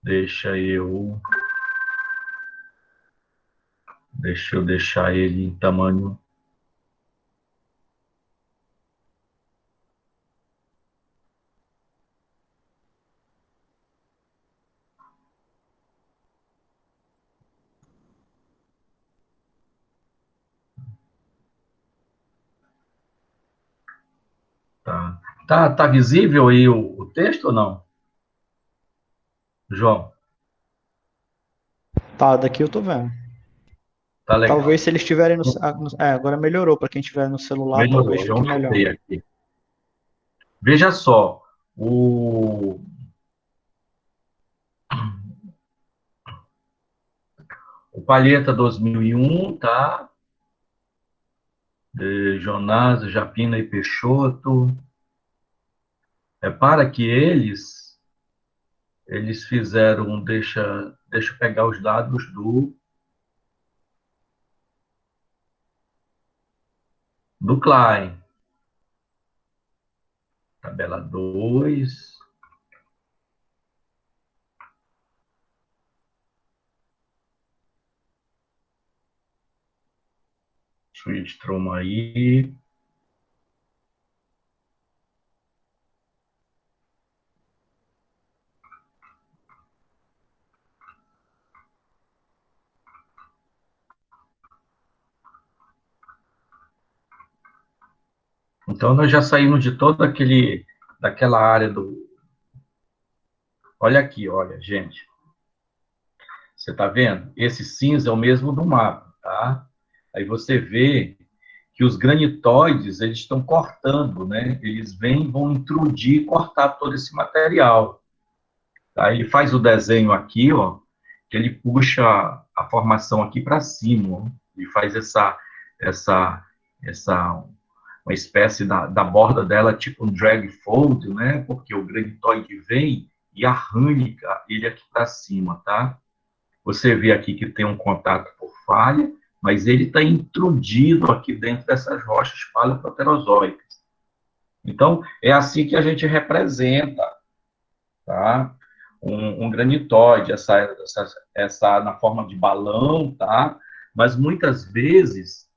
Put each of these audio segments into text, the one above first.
Deixa eu deixar ele em tamanho. Tá visível aí o texto ou não, João? Tá, daqui eu tô vendo. Tá legal. Talvez se eles estiverem agora melhorou para quem estiver no celular, talvez Melhorou, eu fique melhor. aumentei aqui. Veja só, o Palheta 2001, tá? De Jonás, Japina e Peixoto. Repara que eles fizeram, deixa eu pegar os dados do Klein. Tabela 2. Schwidstrom aí. Então, nós já saímos de daquela área do... Olha aqui, olha, gente. Você está vendo? Esse cinza é o mesmo do mapa, tá? Aí você vê que os granitóides, eles estão cortando, né? Eles vão intrudir e cortar todo esse material. Tá? Ele faz o desenho aqui, ó, que ele puxa a formação aqui para cima, ó. Ele faz essa, essa uma espécie da borda dela, tipo um drag fold, né? Porque o granitóide vem e arranha ele aqui para cima, tá? Você vê aqui que tem um contato por falha, mas ele está intrudido aqui dentro dessas rochas paleoproterozoicas. Então, é assim que a gente representa, tá? Um granitóide, essa na forma de balão, tá? Mas muitas vezes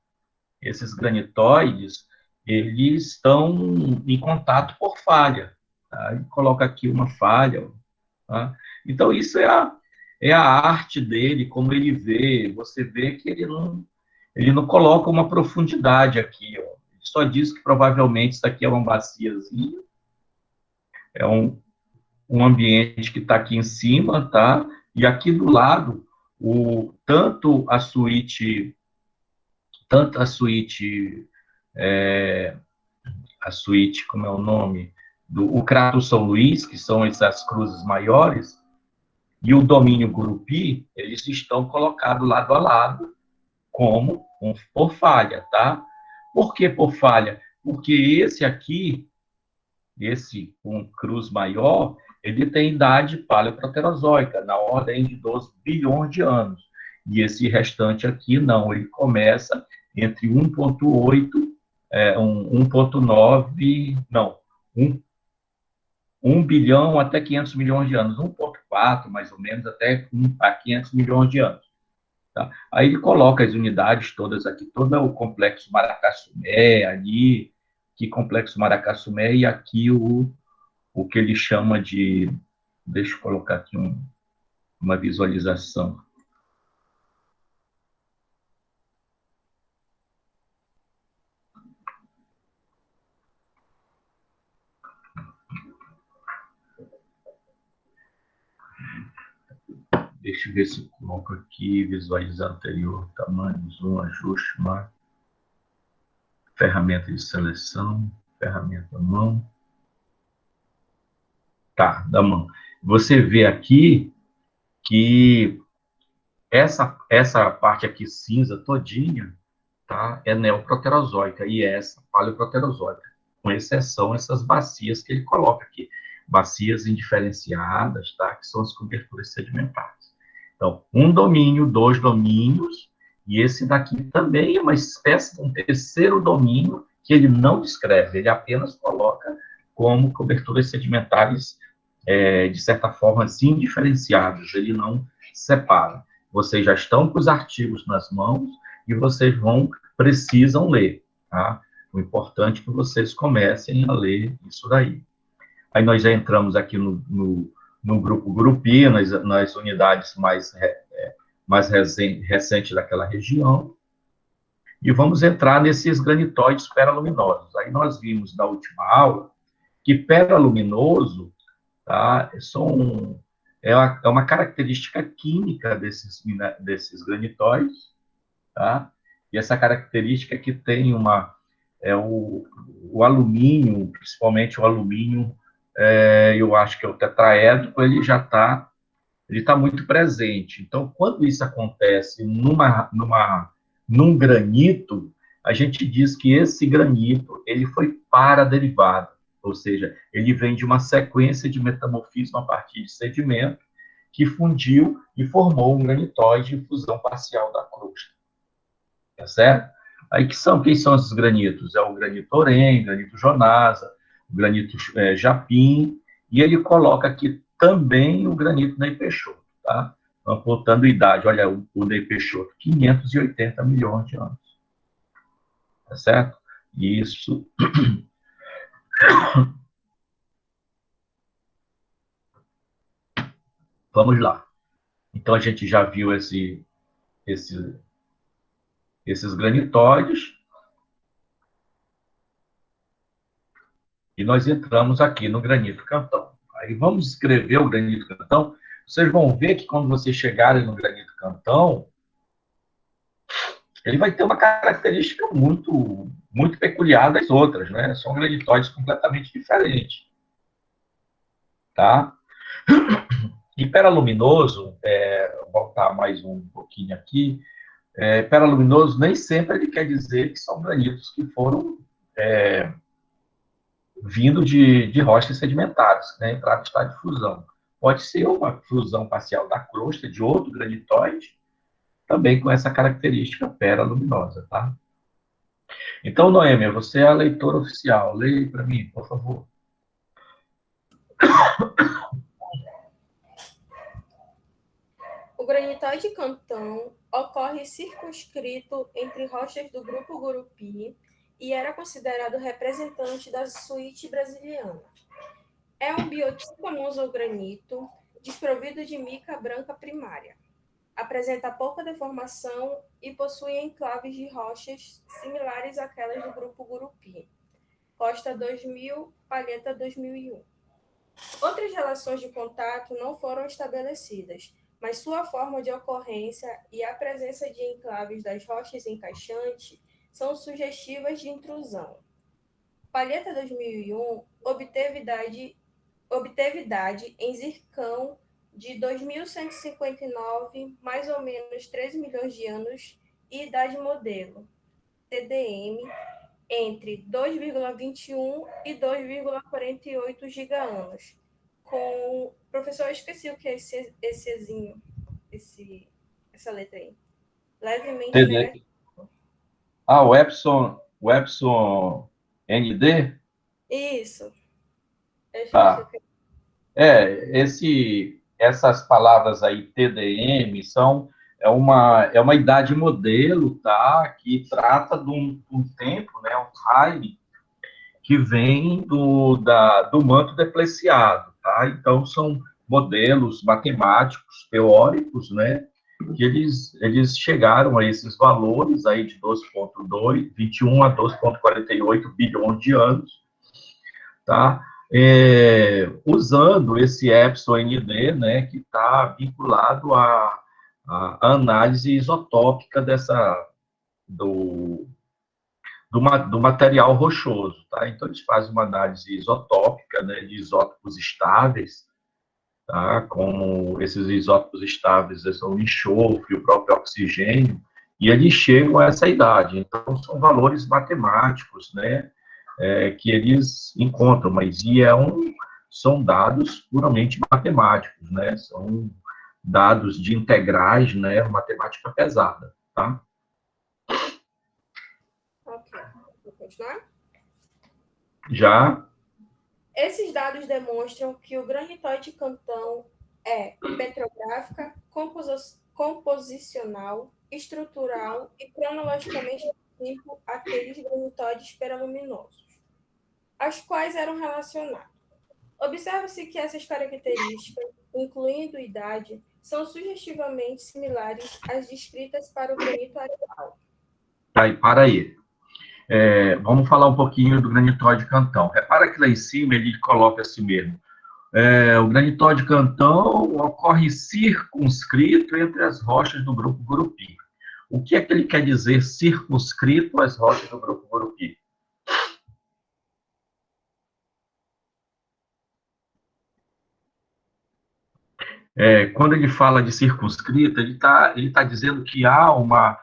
esses granitóides eles estão em contato por falha. Tá? E coloca aqui uma falha. Tá? Então isso é a arte dele, como ele vê. Você vê que ele não coloca uma profundidade aqui. Ó. Ele só diz que provavelmente isso aqui é uma baciazinha, é um ambiente que está aqui em cima, tá? E aqui do lado, tanto tanto a suíte, como é o nome, o Crato São Luís, que são essas cruzes maiores, e o domínio Gurupi, eles estão colocados lado a lado, como por falha, tá? Por que por falha? Porque esse aqui, esse um cruz maior, ele tem idade paleoproterozoica, na ordem de 12 bilhões de anos. E esse restante aqui, não, ele começa entre 1,8, 1,9, não, 1, 1 bilhão até 500 milhões de anos, 1,4 mais ou menos, até a 500 milhões de anos. Tá? Aí ele coloca as unidades todas aqui, todo o complexo Maracassumé ali, que complexo Maracassumé, e aqui o que ele chama de... Deixa eu colocar aqui uma visualização. Deixa eu ver se eu coloco aqui, visualizar anterior, tamanho, zoom, ajuste, marca, ferramenta de seleção, ferramenta mão. Tá, da mão. Você vê aqui que essa parte aqui cinza todinha, tá, é neoproterozoica e essa paleoproterozoica, com exceção essas bacias que ele coloca aqui, bacias indiferenciadas, tá, que são as coberturas sedimentares. Então, um domínio, dois domínios, e esse daqui também é uma espécie de um terceiro domínio que ele não descreve, ele apenas coloca como coberturas sedimentares de certa forma, assim, diferenciados, ele não separa. Vocês já estão com os artigos nas mãos e vocês precisam ler, tá? O importante é que vocês comecem a ler isso daí. Aí nós já entramos aqui no grupo Grupi, nas unidades mais recentes daquela região, e vamos entrar nesses granitóides peraluminosos. Aí nós vimos na última aula que peraluminoso, tá, é uma característica química desses granitóides, tá? E essa característica que tem o alumínio, principalmente o alumínio, eu acho que é o tetraédrico, ele tá muito presente. Então, quando isso acontece num granito, a gente diz que esse granito ele foi paraderivado, ou seja, ele vem de uma sequência de metamorfismo a partir de sedimento que fundiu e formou um granitóide de fusão parcial da crosta. Tá certo? Aí quem são esses granitos? É o granito Orem, granito Jonasa, o granito Japim, e ele coloca aqui também o granito Ney Peixoto, tá? Apontando idade, olha, o Ney Peixoto, 580 milhões de anos. Tá certo? Isso. Vamos lá. Então, a gente já viu esses granitóides. E nós entramos aqui no granito Cantão. Aí vamos escrever o granito Cantão. Vocês vão ver que quando vocês chegarem no granito Cantão, ele vai ter uma característica muito, muito peculiar das outras, né? São granitóides completamente diferentes. Tá? Hiperaluminoso, vou voltar mais um pouquinho aqui, hiperaluminoso nem sempre ele quer dizer que são granitos que foram vindo de rochas sedimentares, né, entraram em estado de fusão. Pode ser uma fusão parcial da crosta de outro granitóide, também com essa característica peraluminosa, tá? Então, Noêmia, você é a leitora oficial. Leia para mim, por favor. O granitóide Cantão ocorre circunscrito entre rochas do grupo Gurupi e era considerado representante da suíte brasiliana. É um biotipo mosogranito desprovido de mica branca primária. Apresenta pouca deformação e possui enclaves de rochas similares àquelas do grupo Gurupi. Costa 2000, Palheta 2001. Outras relações de contato não foram estabelecidas, mas sua forma de ocorrência e a presença de enclaves das rochas encaixantes são sugestivas de intrusão. Palheta 2001 obteve idade em zircão de 2.159, mais ou menos 13 milhões de anos, e idade modelo, TDM, entre 2,21 e 2,48 giga-anos. Professor, eu esqueci o que é essa letra aí. Levemente negativo. O Epson ND? Isso. Tá. Essas palavras aí, TDM, é uma idade modelo, tá? Que trata de um tempo, né? Um time que vem do manto depreciado, tá? Então, são modelos matemáticos, teóricos, né? Que eles chegaram a esses valores aí de 12,2, 21 a 12,48 bilhões de anos, tá? Usando esse Epson ND, né, que está vinculado à análise isotópica do material rochoso, tá? Então, eles fazem uma análise isotópica, né, de isótopos estáveis, tá? Como esses isótopos estáveis são o enxofre, o próprio oxigênio, e eles chegam a essa idade. Então, são valores matemáticos, né, que eles encontram, mas são dados puramente matemáticos, né? São dados de integrais, né? Matemática pesada, tá? Ok. Vou continuar? Já. Esses dados demonstram que o granitóide Cantão é petrográfica, composicional, estrutural e cronologicamente distinto àqueles granitóides peraluminosos, as quais eram relacionados. Observa-se que essas características, incluindo idade, são sugestivamente similares às descritas para o granito areal. Tá, e para aí. Vamos falar um pouquinho do granitóide Cantão. Repara que lá em cima ele coloca assim mesmo. O granitóide Cantão ocorre circunscrito entre as rochas do grupo Gurupi. O que é que ele quer dizer circunscrito às rochas do grupo Gurupi? Quando ele fala de circunscrito, ele tá dizendo que há uma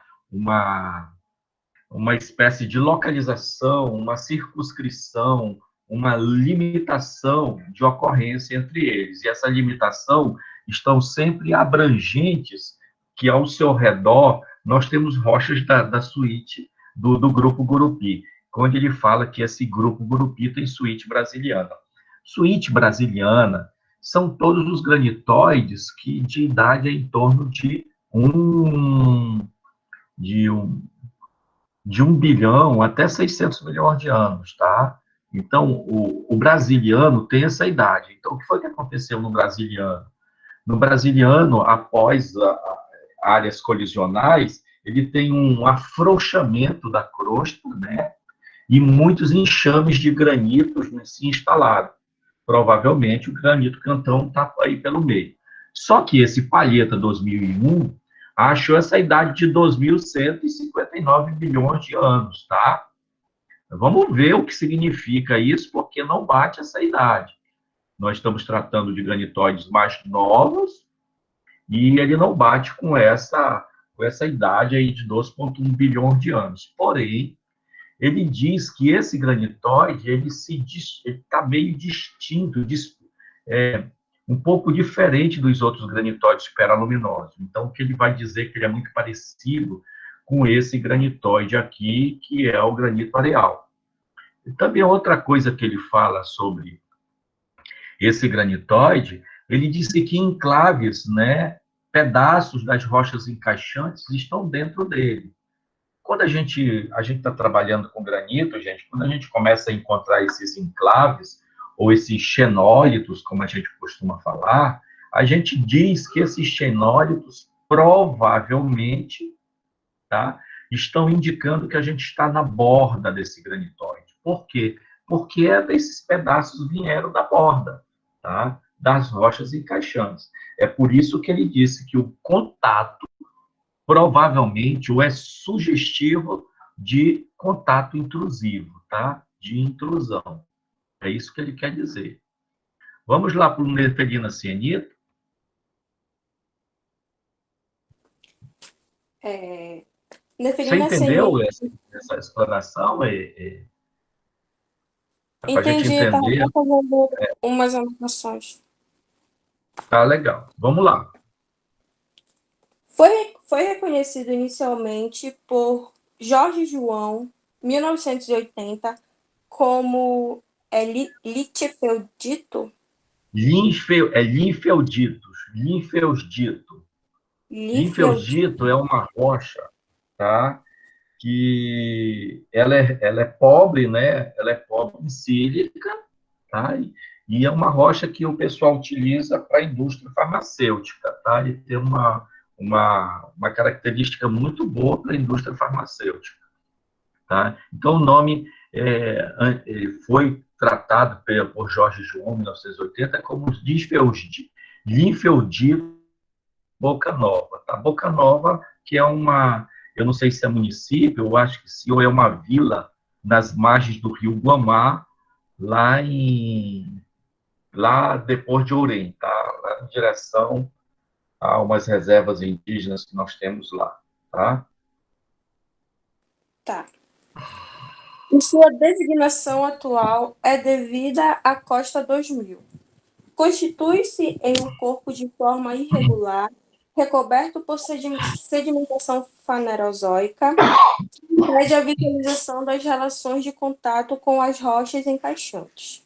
espécie de localização, uma circunscrição, uma limitação de ocorrência entre eles. E essa limitação estão sempre abrangentes, que ao seu redor nós temos rochas da suíte do grupo Gurupi, onde ele fala que esse grupo Gurupi tem suíte brasiliana. Suíte brasiliana são todos os granitóides que de idade é em torno de um bilhão até 600 milhões de anos, tá? Então, o brasiliano tem essa idade. Então, o que foi que aconteceu no brasiliano? No brasiliano, após áreas colisionais, ele tem um afrouxamento da crosta, né? E muitos enxames de granitos se instalaram. Provavelmente o granito Cantão está aí pelo meio. Só que esse Palheta 2001 achou essa idade de 2.159 bilhões de anos, tá? Vamos ver o que significa isso, porque não bate essa idade. Nós estamos tratando de granitóides mais novos e ele não bate com essa idade aí de 2,1 bilhões de anos. Porém, ele diz que esse granitóide ele está meio distinto, um pouco diferente dos outros granitóides peraluminosos. Então, o que ele vai dizer que ele é muito parecido com esse granitóide aqui, que é o granito areal. E também outra coisa que ele fala sobre esse granitóide, ele disse que enclaves, né, pedaços das rochas encaixantes estão dentro dele. Quando a gente está trabalhando com granito, gente, quando a gente começa a encontrar esses enclaves, ou esses xenólitos, como a gente costuma falar, a gente diz que esses xenólitos provavelmente, tá, estão indicando que a gente está na borda desse granitóide. Por quê? Porque esses pedaços vieram da borda, tá, das rochas encaixantes. É por isso que ele disse que o contato provavelmente ou é sugestivo de contato intrusivo, tá? De intrusão. É isso que ele quer dizer. Vamos lá para o nefelina cianita. Você Nefelina entendeu cianita. essa exploração? Para a gente Entendi, estava entender. fazendo umas anotações. Tá legal. Vamos lá. Foi reconhecido inicialmente por Jorge João, 1980, como litfeldito. Linfelditos. Linfeldito é uma rocha, tá? Que ela é pobre, né? Ela é pobre em sílica, tá? E é uma rocha que o pessoal utiliza para a indústria farmacêutica, tá? E tem uma característica muito boa para a indústria farmacêutica, tá? Então, o nome foi tratado por Jorge João, em 1980, como linfeldito Boca Nova, tá? Boca Nova, que é eu não sei se é município, eu acho que sim, ou é uma vila nas margens do rio Guamá, lá depois de Ourém, tá? Lá em direção a umas reservas indígenas que nós temos lá, tá? Tá. E sua designação atual é devida à Costa 2000. Constitui-se em um corpo de forma irregular, recoberto por sedimentação fanerozoica, que impede a vitalização das relações de contato com as rochas encaixantes.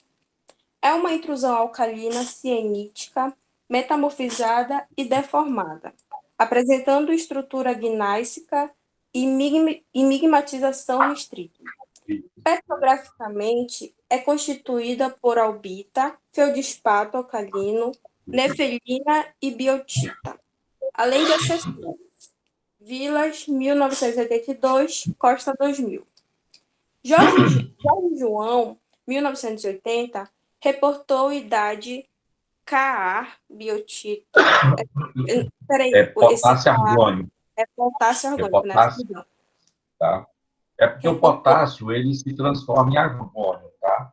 É uma intrusão alcalina cienítica, metamorfizada e deformada, apresentando estrutura gnáisica e migmatização restrita. Petrograficamente, é constituída por albita, feldespato alcalino, nefelina e biotita, além de acessórios. Vilas, 1982, Costa 2000. Jorge João, 1980, reportou idade Ca, biotito. Peraí, esse Potássio Ca argônico. é potássio É orgânico, né? potássio, tá? É porque o Reportou. potássio, ele se transforma em argônio, tá?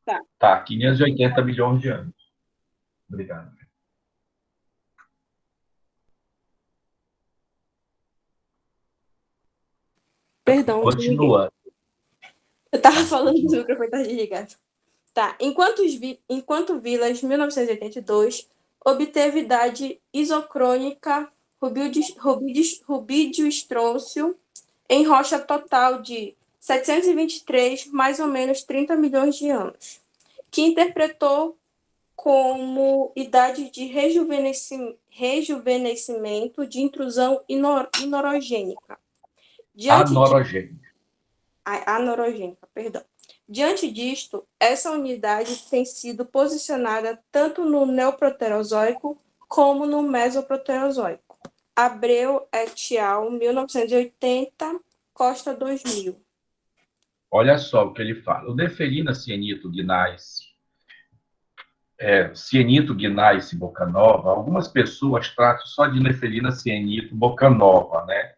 Tá. Tá, 580 milhões de anos. Obrigado. Perdão, desliguei. Continua. Eu tava falando do microfone tá desligado. Tá. Enquanto Vilas, 1982, obteve idade isocrônica rubídio-estrôncio em rocha total de 723, mais ou menos 30 milhões de anos, que interpretou como idade de rejuvenescimento de intrusão inorogênica. Anorogênica, perdão. Diante disto, essa unidade tem sido posicionada tanto no Neoproterozoico como no Mesoproterozoico. Abreu et al., 1980, Costa 2000. Olha só o que ele fala. O nefelina cienito gneiss, cienito gneiss bocanova, algumas pessoas tratam só de nefelina cienito bocanova, né?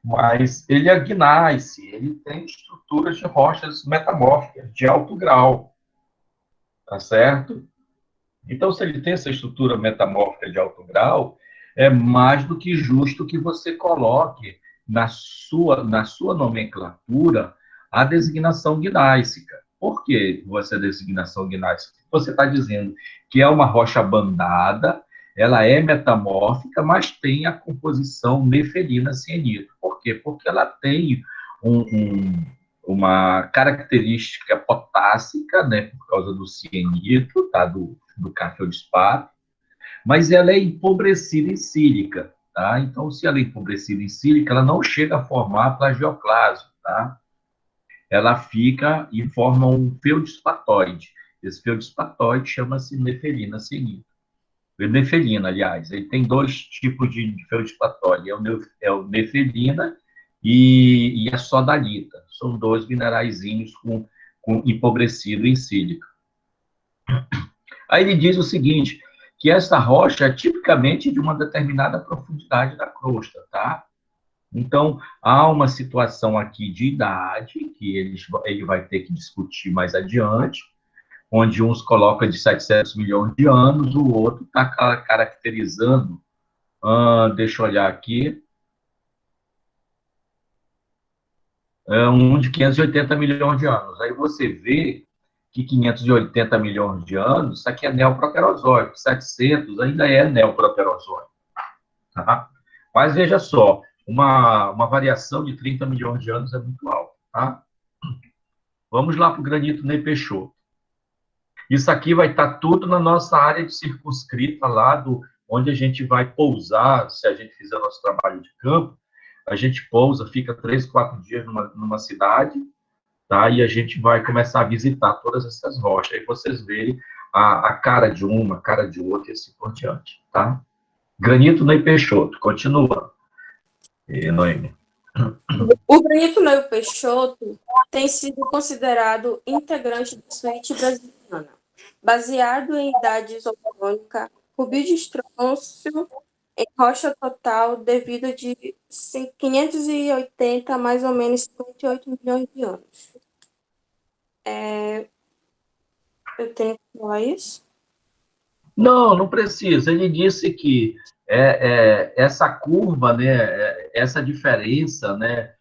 Mas ele é gneiss, ele tem estruturas de rochas metamórficas de alto grau, tá certo? Então, se ele tem essa estrutura metamórfica de alto grau, é mais do que justo que você coloque na sua nomenclatura a designação gnáisica. Por que essa designação gnáisica? Você está dizendo que é uma rocha bandada, ela é metamórfica, mas tem a composição nefelina cienito. Por quê? Porque ela tem uma característica potássica, né, por causa do cienito, tá, do feldespato, mas ela é empobrecida em sílica, tá? Então, se ela é empobrecida em sílica, ela não chega a formar plagioclasma, tá? Ela fica e forma um feldespatóide. Esse feldespatóide chama-se nefelina cienito. Nefelina, aliás, ele tem dois tipos de feldespatóide, é o nefelina e a sodalita. São dois mineraizinhos com empobrecido em sílica. Aí ele diz o seguinte, que essa rocha é tipicamente de uma determinada profundidade da crosta, tá? Então, há uma situação aqui de idade, que ele vai ter que discutir mais adiante, onde uns colocam de 700 milhões de anos, o outro está caracterizando, deixa eu olhar aqui, um de 580 milhões de anos. Aí você vê que 580 milhões de anos, isso aqui é neoproterozoico, 700 ainda é neoproterozoico. Tá? Mas veja só, uma variação de 30 milhões de anos é muito alta. Tá? Vamos lá para o granito Ney Peixoto. Isso aqui vai estar tudo na nossa área de circunscrita lá, onde a gente vai pousar, se a gente fizer nosso trabalho de campo, a gente pousa, fica 3, 4 dias numa cidade, tá? E a gente vai começar a visitar todas essas rochas. Aí vocês verem a cara de uma, a cara de outra e assim por diante, tá? Granito Ney Peixoto, continua. Noemi. O granito Ney Peixoto tem sido considerado integrante da suíte brasiliana, baseado em idade isocrônica, rubídio-estrôncio em rocha total devido de 580 a mais ou menos 58 milhões de anos. Eu tenho que falar isso? Não precisa. Ele disse que essa curva, né, essa diferença, né,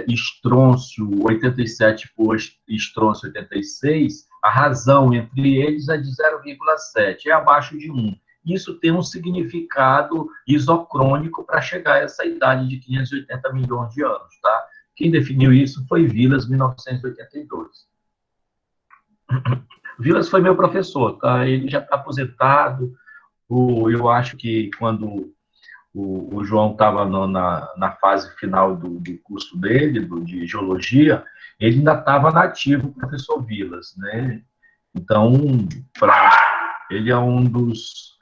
estrôncio 87 por estrôncio 86, a razão entre eles é de 0,7, é abaixo de 1. Isso tem um significado isocrônico para chegar a essa idade de 580 milhões de anos, tá? Quem definiu isso foi Vilas, 1982. Vilas foi meu professor, tá? Ele já está aposentado. Eu acho que quando o João estava na fase final do curso dele, de geologia, ele ainda estava nativo, o professor Vilas, né? Então, ele é um dos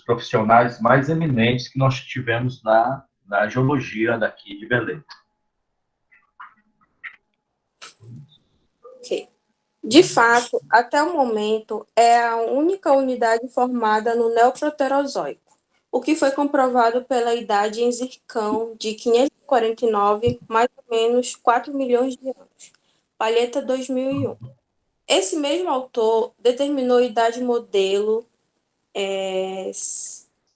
profissionais mais eminentes que nós tivemos na geologia daqui de Belém. Ok. De fato, até o momento, é a única unidade formada no Neoproterozoico, o que foi comprovado pela idade em zircão de 549, mais ou menos 4 milhões de anos. Palheta 2001. Esse mesmo autor determinou a idade modelo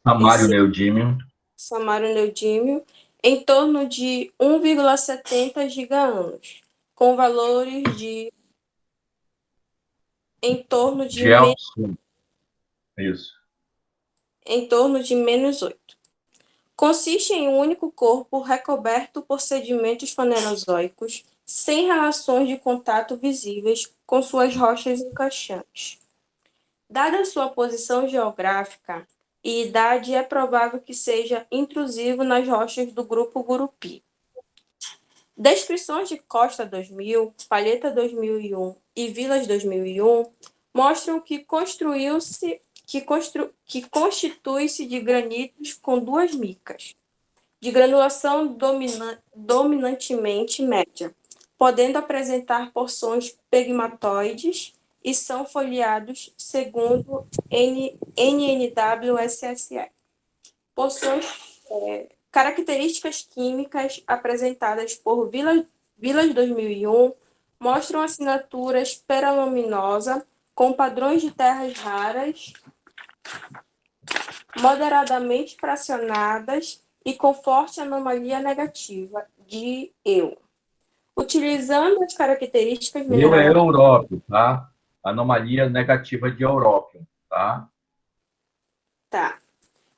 Samário Neodímio. Samário Neodímio em torno de 1,70 giga-anos, com valores de em torno de Isso. em torno de -8. Consiste em um único corpo recoberto por sedimentos fanerozoicos, sem relações de contato visíveis com suas rochas encaixantes. Dada sua posição geográfica e idade, é provável que seja intrusivo nas rochas do grupo Gurupi. Descrições de Costa 2000, Palheta 2001 e Vilas 2001 mostram que constitui-se de granitos com duas micas, de granulação dominantemente média, podendo apresentar porções pegmatoides e são foliados segundo NNWSSE. Porções, características químicas apresentadas por Vilas 2001 mostram assinatura esperaluminosa com padrões de terras raras, moderadamente fracionadas e com forte anomalia negativa de Eu. Utilizando as características Eu é európio, tá? Anomalia negativa de európio, tá? Tá.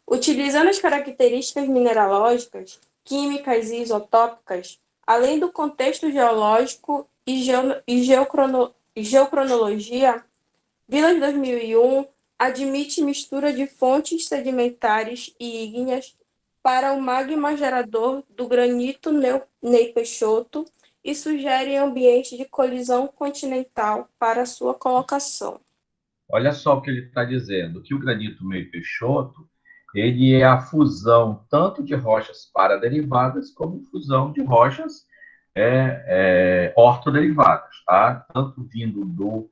Utilizando as características mineralógicas, químicas e isotópicas, além do contexto geológico e geocronologia, Vilas 2001 admite mistura de fontes sedimentares e ígneas para o magma gerador do granito Ney Peixoto e sugere ambiente de colisão continental para sua colocação. Olha só o que ele está dizendo, que o granito Ney Peixoto, ele é a fusão tanto de rochas paraderivadas como fusão de rochas ortoderivadas, tá? Tanto vindo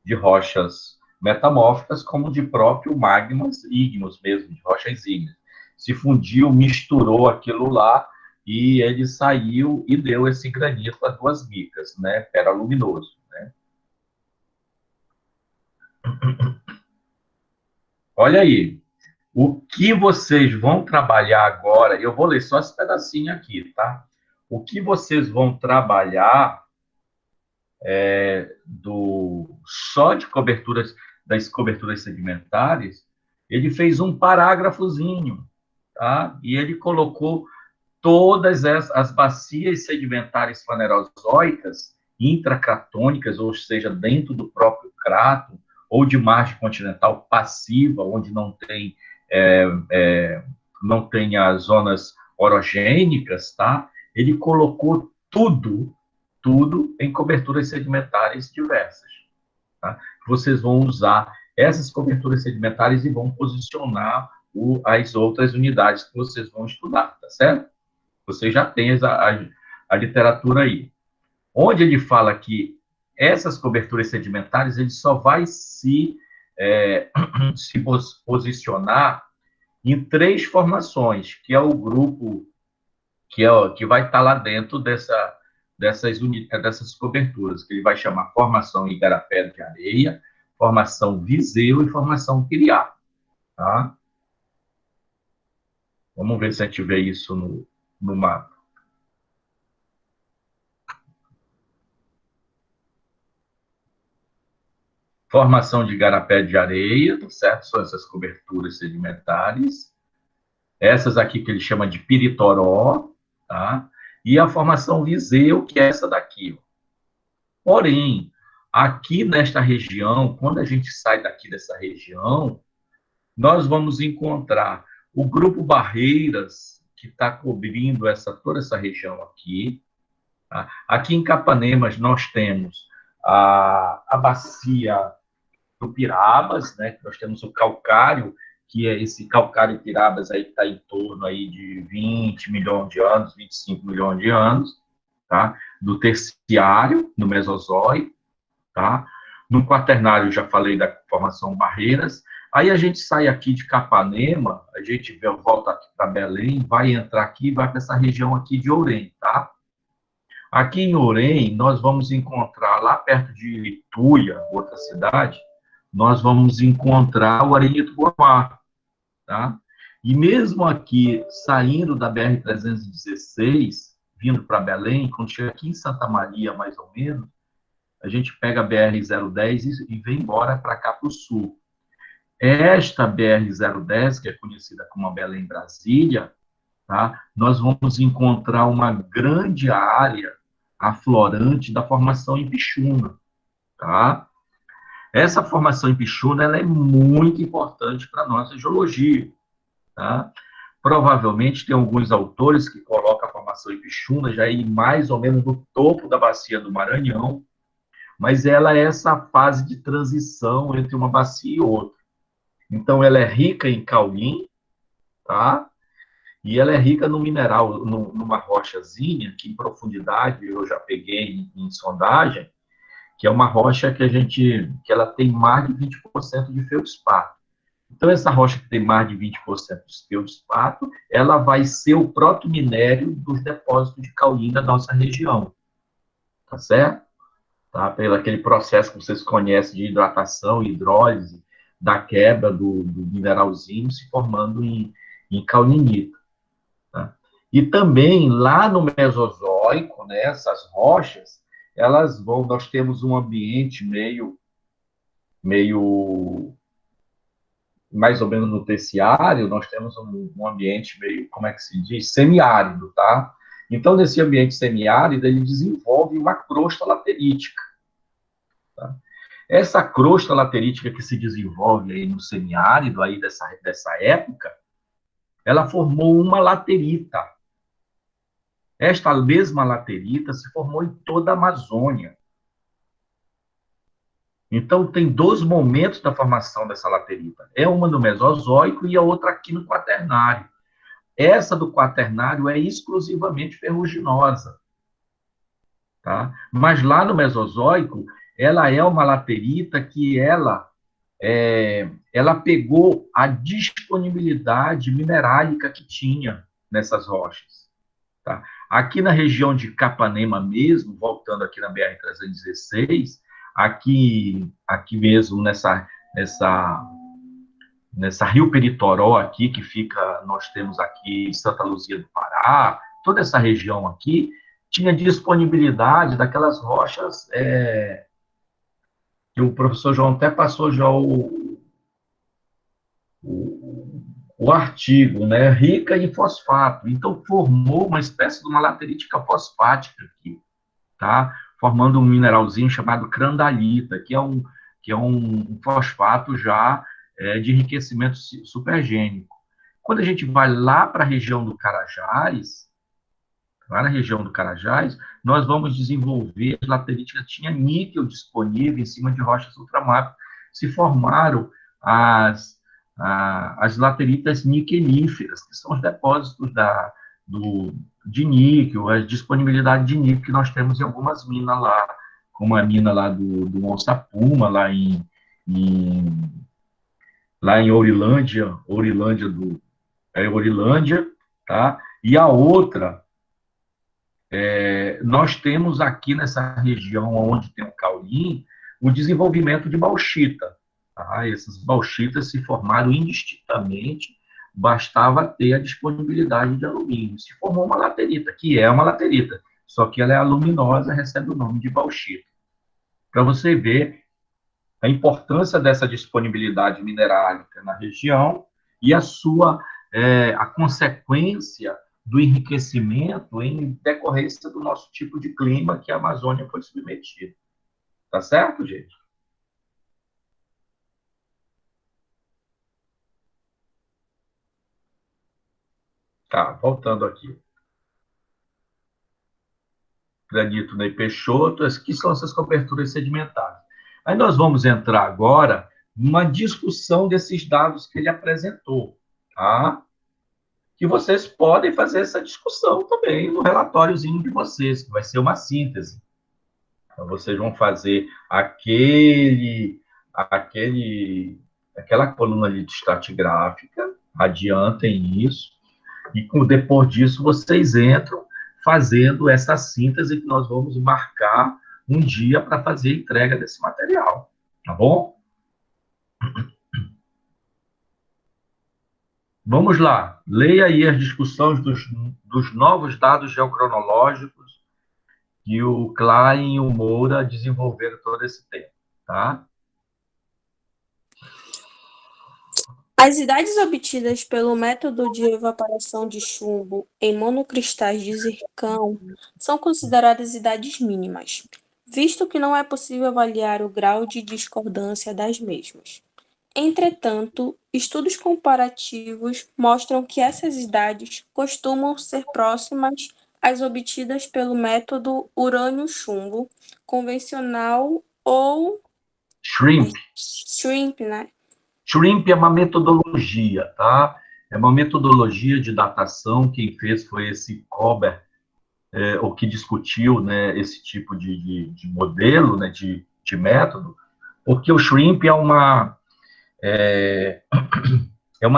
de rochas metamórficas como de próprio magmas ígneos mesmo, de rochas ígneas. Se fundiu, misturou aquilo lá e ele saiu e deu esse granito a duas micas, né? Peraluminoso, né? Olha aí, o que vocês vão trabalhar agora, eu vou ler só esse pedacinho aqui, tá? O que vocês vão trabalhar só de coberturas, das coberturas sedimentares, ele fez um parágrafozinho, tá? E ele colocou todas as bacias sedimentares fanerozoicas intracratônicas, ou seja, dentro do próprio crato, ou de margem continental passiva, onde não tem as zonas orogênicas, tá? Ele colocou tudo em coberturas sedimentares diversas. Tá? Vocês vão usar essas coberturas sedimentares e vão posicionar as outras unidades que vocês vão estudar, tá certo? Você já tem a literatura aí. Onde ele fala que essas coberturas sedimentares, ele só vai se posicionar em três formações, que é o grupo que vai estar lá dentro dessas coberturas, que ele vai chamar formação Igarapé de Areia, formação Viseu e formação Piriá. Tá? Vamos ver se a gente vê isso no mapa. Formação de Igarapé de Areia, tá certo? São essas coberturas sedimentares. Essas aqui que ele chama de Piritoró, tá? e a formação Viseu, que é essa daqui. Porém, aqui nesta região, quando a gente sai daqui dessa região, nós vamos encontrar o Grupo Barreiras, que está cobrindo toda essa região aqui. Tá? Aqui em Capanemas, nós temos a bacia do Pirabas, né? Nós temos o calcário, que é esse calcário Pirabas aí que está em torno aí de 20 milhões de anos, 25 milhões de anos, tá? Do terciário, no Mesozoico, tá? No quaternário, já falei da formação Barreiras. Aí a gente sai aqui de Capanema, a gente volta aqui para Belém, vai entrar aqui, vai para essa região aqui de Orém, tá? Aqui em Orém, nós vamos encontrar, lá perto de Ituia, outra cidade, nós vamos encontrar o Arenito Guamá, tá? E mesmo aqui, saindo da BR-316, vindo para Belém, quando chega aqui em Santa Maria, mais ou menos, a gente pega a BR-010 e vem embora para cá para o sul. Esta BR-010, que é conhecida como a Belém-Brasília, tá? Nós vamos encontrar uma grande área aflorante da formação Ipixuna, tá? Essa formação Ipixuna, ela é muito importante para a nossa geologia, tá? Provavelmente tem alguns autores que colocam a formação Ipixuna já aí mais ou menos no topo da bacia do Maranhão, mas ela é essa fase de transição entre uma bacia e outra. Então, ela é rica em caulim, tá? E ela é rica no mineral, numa rochazinha, que em profundidade eu já peguei em sondagem, que é uma rocha que ela tem mais de 20% de feldspato. Então, essa rocha que tem mais de 20% de feldspato, ela vai ser o proto-minério dos depósitos de caulim da nossa região, tá certo? Tá? Pelo aquele processo que vocês conhecem de hidratação, hidrólise, da quebra do mineralzinho se formando em caulinita. Tá? E também, lá no Mesozoico, né, essas rochas, nós temos um ambiente meio mais ou menos no terciário, nós temos um ambiente meio, como é que se diz? Semiárido, tá? Então, nesse ambiente semiárido, ele desenvolve uma crosta laterítica. Tá? Essa crosta laterítica que se desenvolve aí no semiárido, aí dessa época, ela formou uma laterita. Esta mesma laterita se formou em toda a Amazônia. Então, tem dois momentos da formação dessa laterita. É uma no Mesozoico e a outra aqui no Quaternário. Essa do Quaternário é exclusivamente ferruginosa. Tá? Mas lá no Mesozoico, ela é uma laterita que ela pegou a disponibilidade minerálica que tinha nessas rochas. Tá? Aqui na região de Capanema mesmo, voltando aqui na BR-316, aqui mesmo nessa Rio Peritoró aqui, que fica, nós temos aqui Santa Luzia do Pará, toda essa região aqui, tinha disponibilidade daquelas rochas que o professor João até passou já o artigo, né, rica em fosfato. Então, formou uma espécie de uma laterítica fosfática aqui, tá? Formando um mineralzinho chamado crandalita, que é um fosfato já de enriquecimento supergênico. Quando a gente vai lá para a região do Carajás, lá na região do Carajás, nós vamos desenvolver as lateríticas, tinha níquel disponível em cima de rochas ultramáfico, se formaram as lateritas niquelíferas, que são os depósitos de níquel, a disponibilidade de níquel que nós temos em algumas minas lá, como a mina lá do Onça Puma, lá em Ourilândia, Ourilândia, tá? E a outra, nós temos aqui nessa região onde tem o caulim, o desenvolvimento de bauxita. Tá? Essas bauxitas se formaram indistintamente, bastava ter a disponibilidade de alumínio. Se formou uma laterita, que é uma laterita, só que ela é aluminosa, recebe o nome de bauxita. Para você ver a importância dessa disponibilidade minerálica na região e a consequência do enriquecimento em decorrência do nosso tipo de clima que a Amazônia foi submetida. Tá certo, gente? Tá, voltando aqui. Granito Ney Peixoto, que são essas coberturas sedimentares. Aí nós vamos entrar agora numa discussão desses dados que ele apresentou, tá? Que vocês podem fazer essa discussão também no relatóriozinho de vocês, que vai ser uma síntese. Então, vocês vão fazer aquela coluna ali de estratigráfica, adiantem isso, e depois disso vocês entram fazendo essa síntese que nós vamos marcar um dia para fazer a entrega desse material, tá bom? Vamos lá, leia aí as discussões dos novos dados geocronológicos que o Klein e o Moura desenvolveram todo esse tempo, tá? As idades obtidas pelo método de evaporação de chumbo em monocristais de zircão são consideradas idades mínimas, visto que não é possível avaliar o grau de discordância das mesmas. Entretanto, estudos comparativos mostram que essas idades costumam ser próximas às obtidas pelo método urânio-chumbo convencional ou Shrimp. shrimp, né? Shrimp é uma metodologia, tá? É uma metodologia de datação. Quem fez foi esse Kober, o que discutiu, né, esse tipo de modelo, né, de método, porque o Shrimp é uma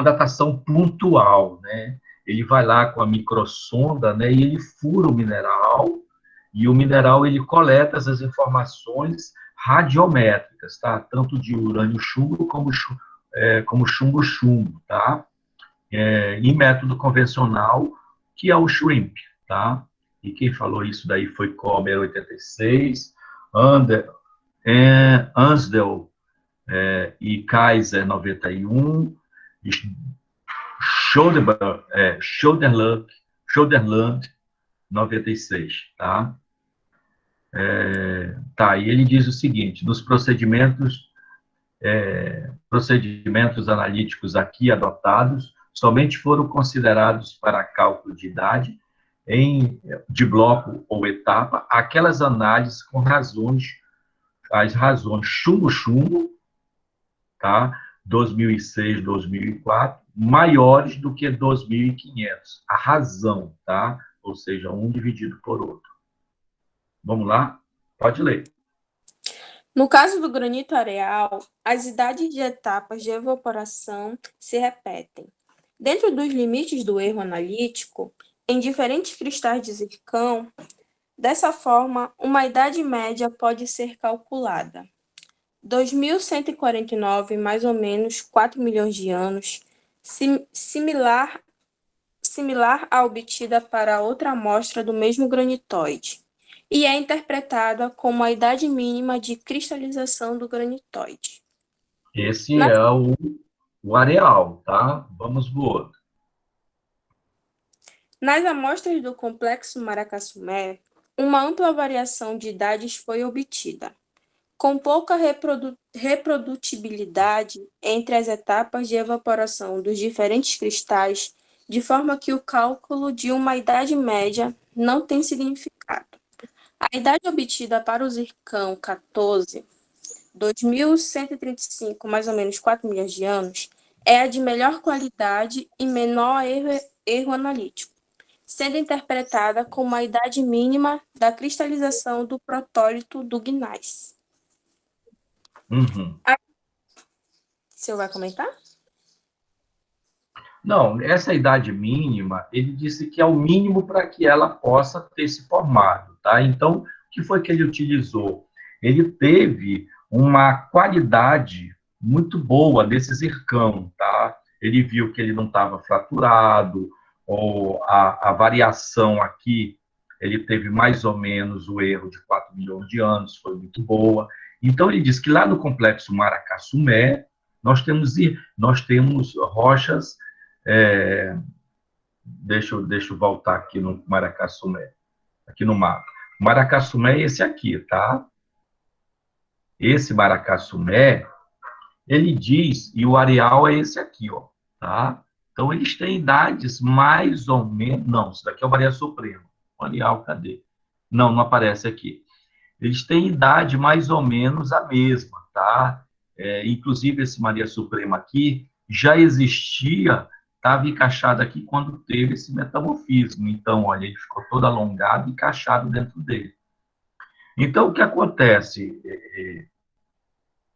datação pontual, né? Ele vai lá com a microsonda, né, e ele fura o mineral ele coleta essas informações radiométricas, tá? Tanto de urânio-chumbo como chumbo-chumbo, tá? Em método convencional, que é o Shrimp, tá? E quem falou isso daí foi Kober, 86, Ansdell e Kaiser, 91, Schoderland, 96, tá? E ele diz o seguinte: nos procedimentos analíticos aqui adotados, somente foram considerados para cálculo de idade de bloco ou etapa aquelas análises com as razões chumbo-chumbo, tá? 2006, 2004, maiores do que 2.500. A razão, tá? Ou seja, um dividido por outro. Vamos lá? Pode ler. No caso do granito areal, as idades de etapas de evaporação se repetem. Dentro dos limites do erro analítico, em diferentes cristais de zircão, dessa forma, uma idade média pode ser calculada. 2.149, mais ou menos 4 milhões de anos, similar à obtida para outra amostra do mesmo granitóide, e é interpretada como a idade mínima de cristalização do granitóide. Esse é o areal, tá? Vamos pro outro. Nas amostras do complexo Maracaçumé, uma ampla variação de idades foi obtida, com pouca reprodutibilidade entre as etapas de evaporação dos diferentes cristais, de forma que o cálculo de uma idade média não tem significado. A idade obtida para o zircão 14, 2.135, mais ou menos 4 milhões de anos, é a de melhor qualidade e menor erro analítico, sendo interpretada como a idade mínima da cristalização do protólito do gneiss. Uhum. O senhor vai comentar? Não, essa idade mínima, ele disse que é o mínimo para que ela possa ter se formado, tá? Então, o que foi que ele utilizou? Ele teve uma qualidade muito boa desse zircão, tá? Ele viu que ele não estava fraturado, ou a variação aqui, ele teve mais ou menos o erro de 4 milhões de anos, foi muito boa. Então, ele diz que lá no complexo Maracaçumé, nós temos rochas deixa eu voltar aqui no Maracassumé, aqui no mapa. O Maracassumé é esse aqui, tá? Esse Maracassumé, ele diz, e o areal é esse aqui, ó, tá? Então, eles têm idades mais ou menos... Não, isso daqui é o Maria Suprema. O areal, cadê? Não aparece aqui. Eles têm idade mais ou menos a mesma, tá? Inclusive, esse Maria Suprema aqui já existia, estava encaixado aqui quando teve esse metamorfismo. Então, olha, ele ficou todo alongado e encaixado dentro dele. Então, o que acontece,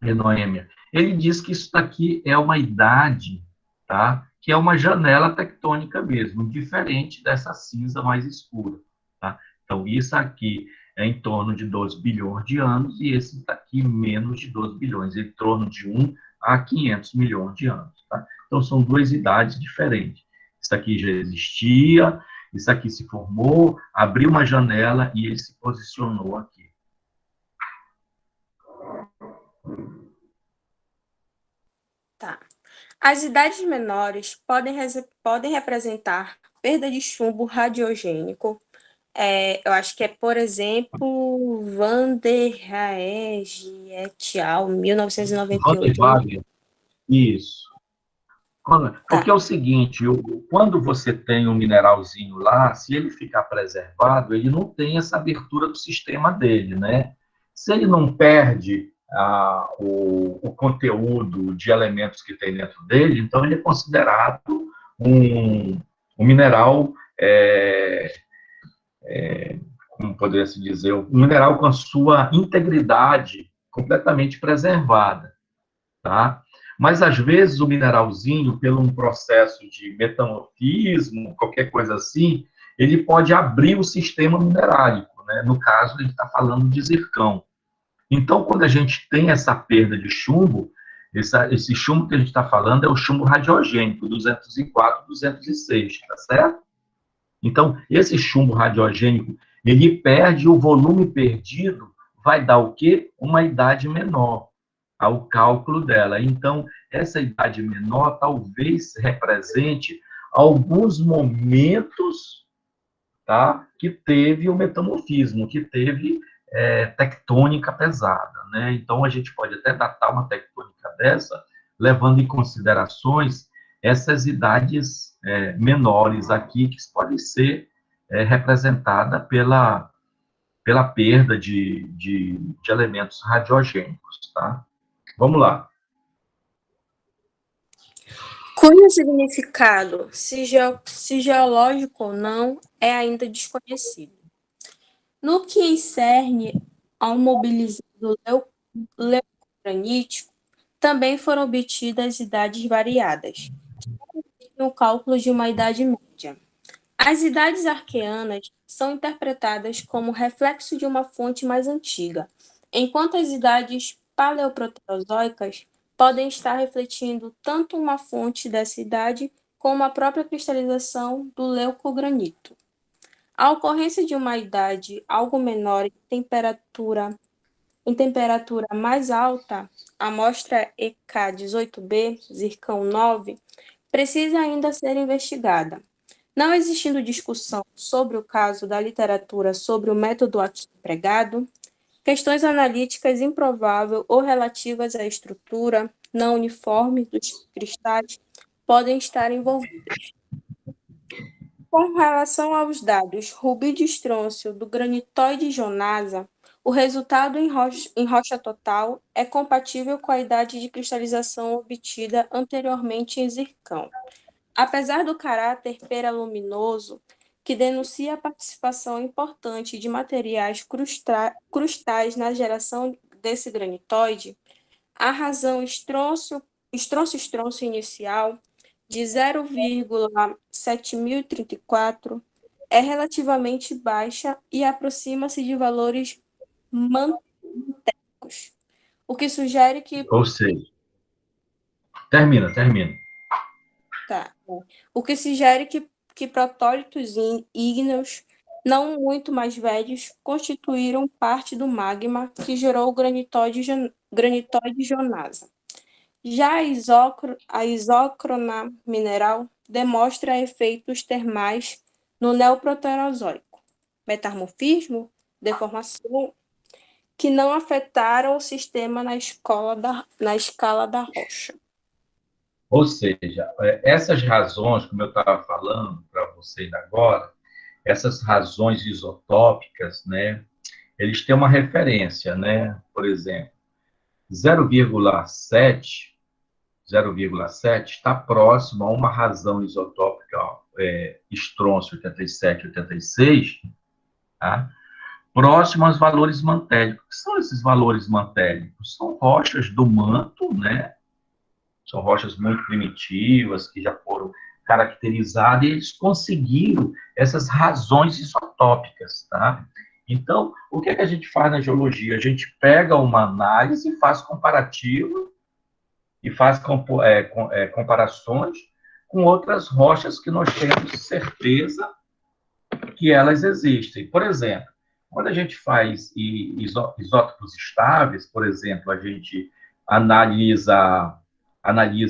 Noêmia? Ele diz que isso daqui é uma idade, tá? Que é uma janela tectônica mesmo, diferente dessa cinza mais escura, tá? Então, isso aqui é em torno de 12 bilhões de anos e esse daqui menos de 12 bilhões, em torno de 1 a 500 milhões de anos, tá? Então, são duas idades diferentes. Isso aqui já existia, isso aqui se formou, abriu uma janela e ele se posicionou aqui. Tá. As idades menores podem representar perda de chumbo radiogênico. Eu acho que é, por exemplo, Van der Haeg et al., 1998. Wagner, isso. Porque Tá. é o seguinte, quando você tem um mineralzinho lá, se ele ficar preservado, ele não tem essa abertura do sistema dele, né? Se ele não perde o conteúdo de elementos que tem dentro dele, então ele é considerado um mineral, como poderia se dizer, um mineral com a sua integridade completamente preservada, tá? Mas, às vezes, o mineralzinho, pelo um processo de metamorfismo, qualquer coisa assim, ele pode abrir o sistema minerálico, né? No caso, ele está falando de zircão. Então, quando a gente tem essa perda de chumbo, esse chumbo que a gente está falando é o chumbo radiogênico, 204, 206, tá certo? Então, esse chumbo radiogênico, ele perde, o volume perdido vai dar o quê? Uma idade menor ao cálculo dela. Então, essa idade menor talvez represente alguns momentos, tá, que teve o metamorfismo, que teve tectônica pesada, né? Então, a gente pode até datar uma tectônica dessa, levando em considerações essas idades menores aqui, que podem ser representadas pela perda de elementos radiogênicos, tá? Vamos lá. Cujo significado, se geológico ou não, é ainda desconhecido. No que concerne ao mobilizado leucogranítico, também foram obtidas idades variadas, no cálculo de uma idade média. As idades arqueanas são interpretadas como reflexo de uma fonte mais antiga, enquanto as idades paleoproterozoicas podem estar refletindo tanto uma fonte dessa idade como a própria cristalização do leucogranito. A ocorrência de uma idade algo menor em temperatura mais alta, amostra EK18b, zircão 9, precisa ainda ser investigada. Não existindo discussão sobre o caso da literatura sobre o método aqui empregado, questões analíticas improváveis ou relativas à estrutura não uniforme dos cristais podem estar envolvidas. Com relação aos dados rubídio-estrôncio do granitóide Jonasa, o resultado em rocha total é compatível com a idade de cristalização obtida anteriormente em zircão. Apesar do caráter peraluminoso, que denuncia a participação importante de materiais crustais na geração desse granitóide, a razão estrôncio-estrôncio inicial de 0,7034 é relativamente baixa e aproxima-se de valores mantecos, o que sugere que... Ou seja, termina. Tá. O que sugere que protólitos ígneos, não muito mais velhos, constituíram parte do magma que gerou o granitóide Jonasa. Já a isócrona mineral demonstra efeitos termais no Neoproterozoico, metamorfismo, deformação, que não afetaram o sistema na escala da rocha. Ou seja, essas razões, como eu estava falando para vocês agora, essas razões isotópicas, né, eles têm uma referência, né? Por exemplo, 0,7 está próximo a uma razão isotópica estrôncio 87, 86, tá? Próximo aos valores mantélicos. O que são esses valores mantélicos? São rochas do manto, né? São rochas muito primitivas, que já foram caracterizadas, e eles conseguiram essas razões isotópicas, tá? Então, o que é que a gente faz na geologia? A gente pega uma análise e faz comparativo, e faz comparações com outras rochas que nós temos certeza que elas existem. Por exemplo, quando a gente faz isótopos estáveis, por exemplo, a gente analisa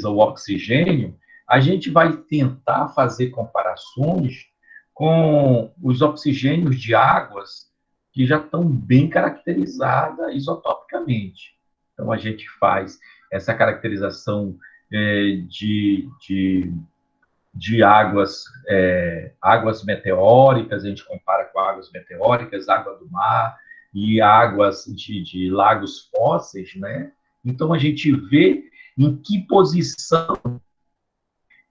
o oxigênio, a gente vai tentar fazer comparações com os oxigênios de águas que já estão bem caracterizadas isotopicamente. Então, a gente faz essa caracterização de águas meteóricas, a gente compara com águas meteóricas, água do mar e águas de lagos fósseis, né? Então, a gente vê em que posição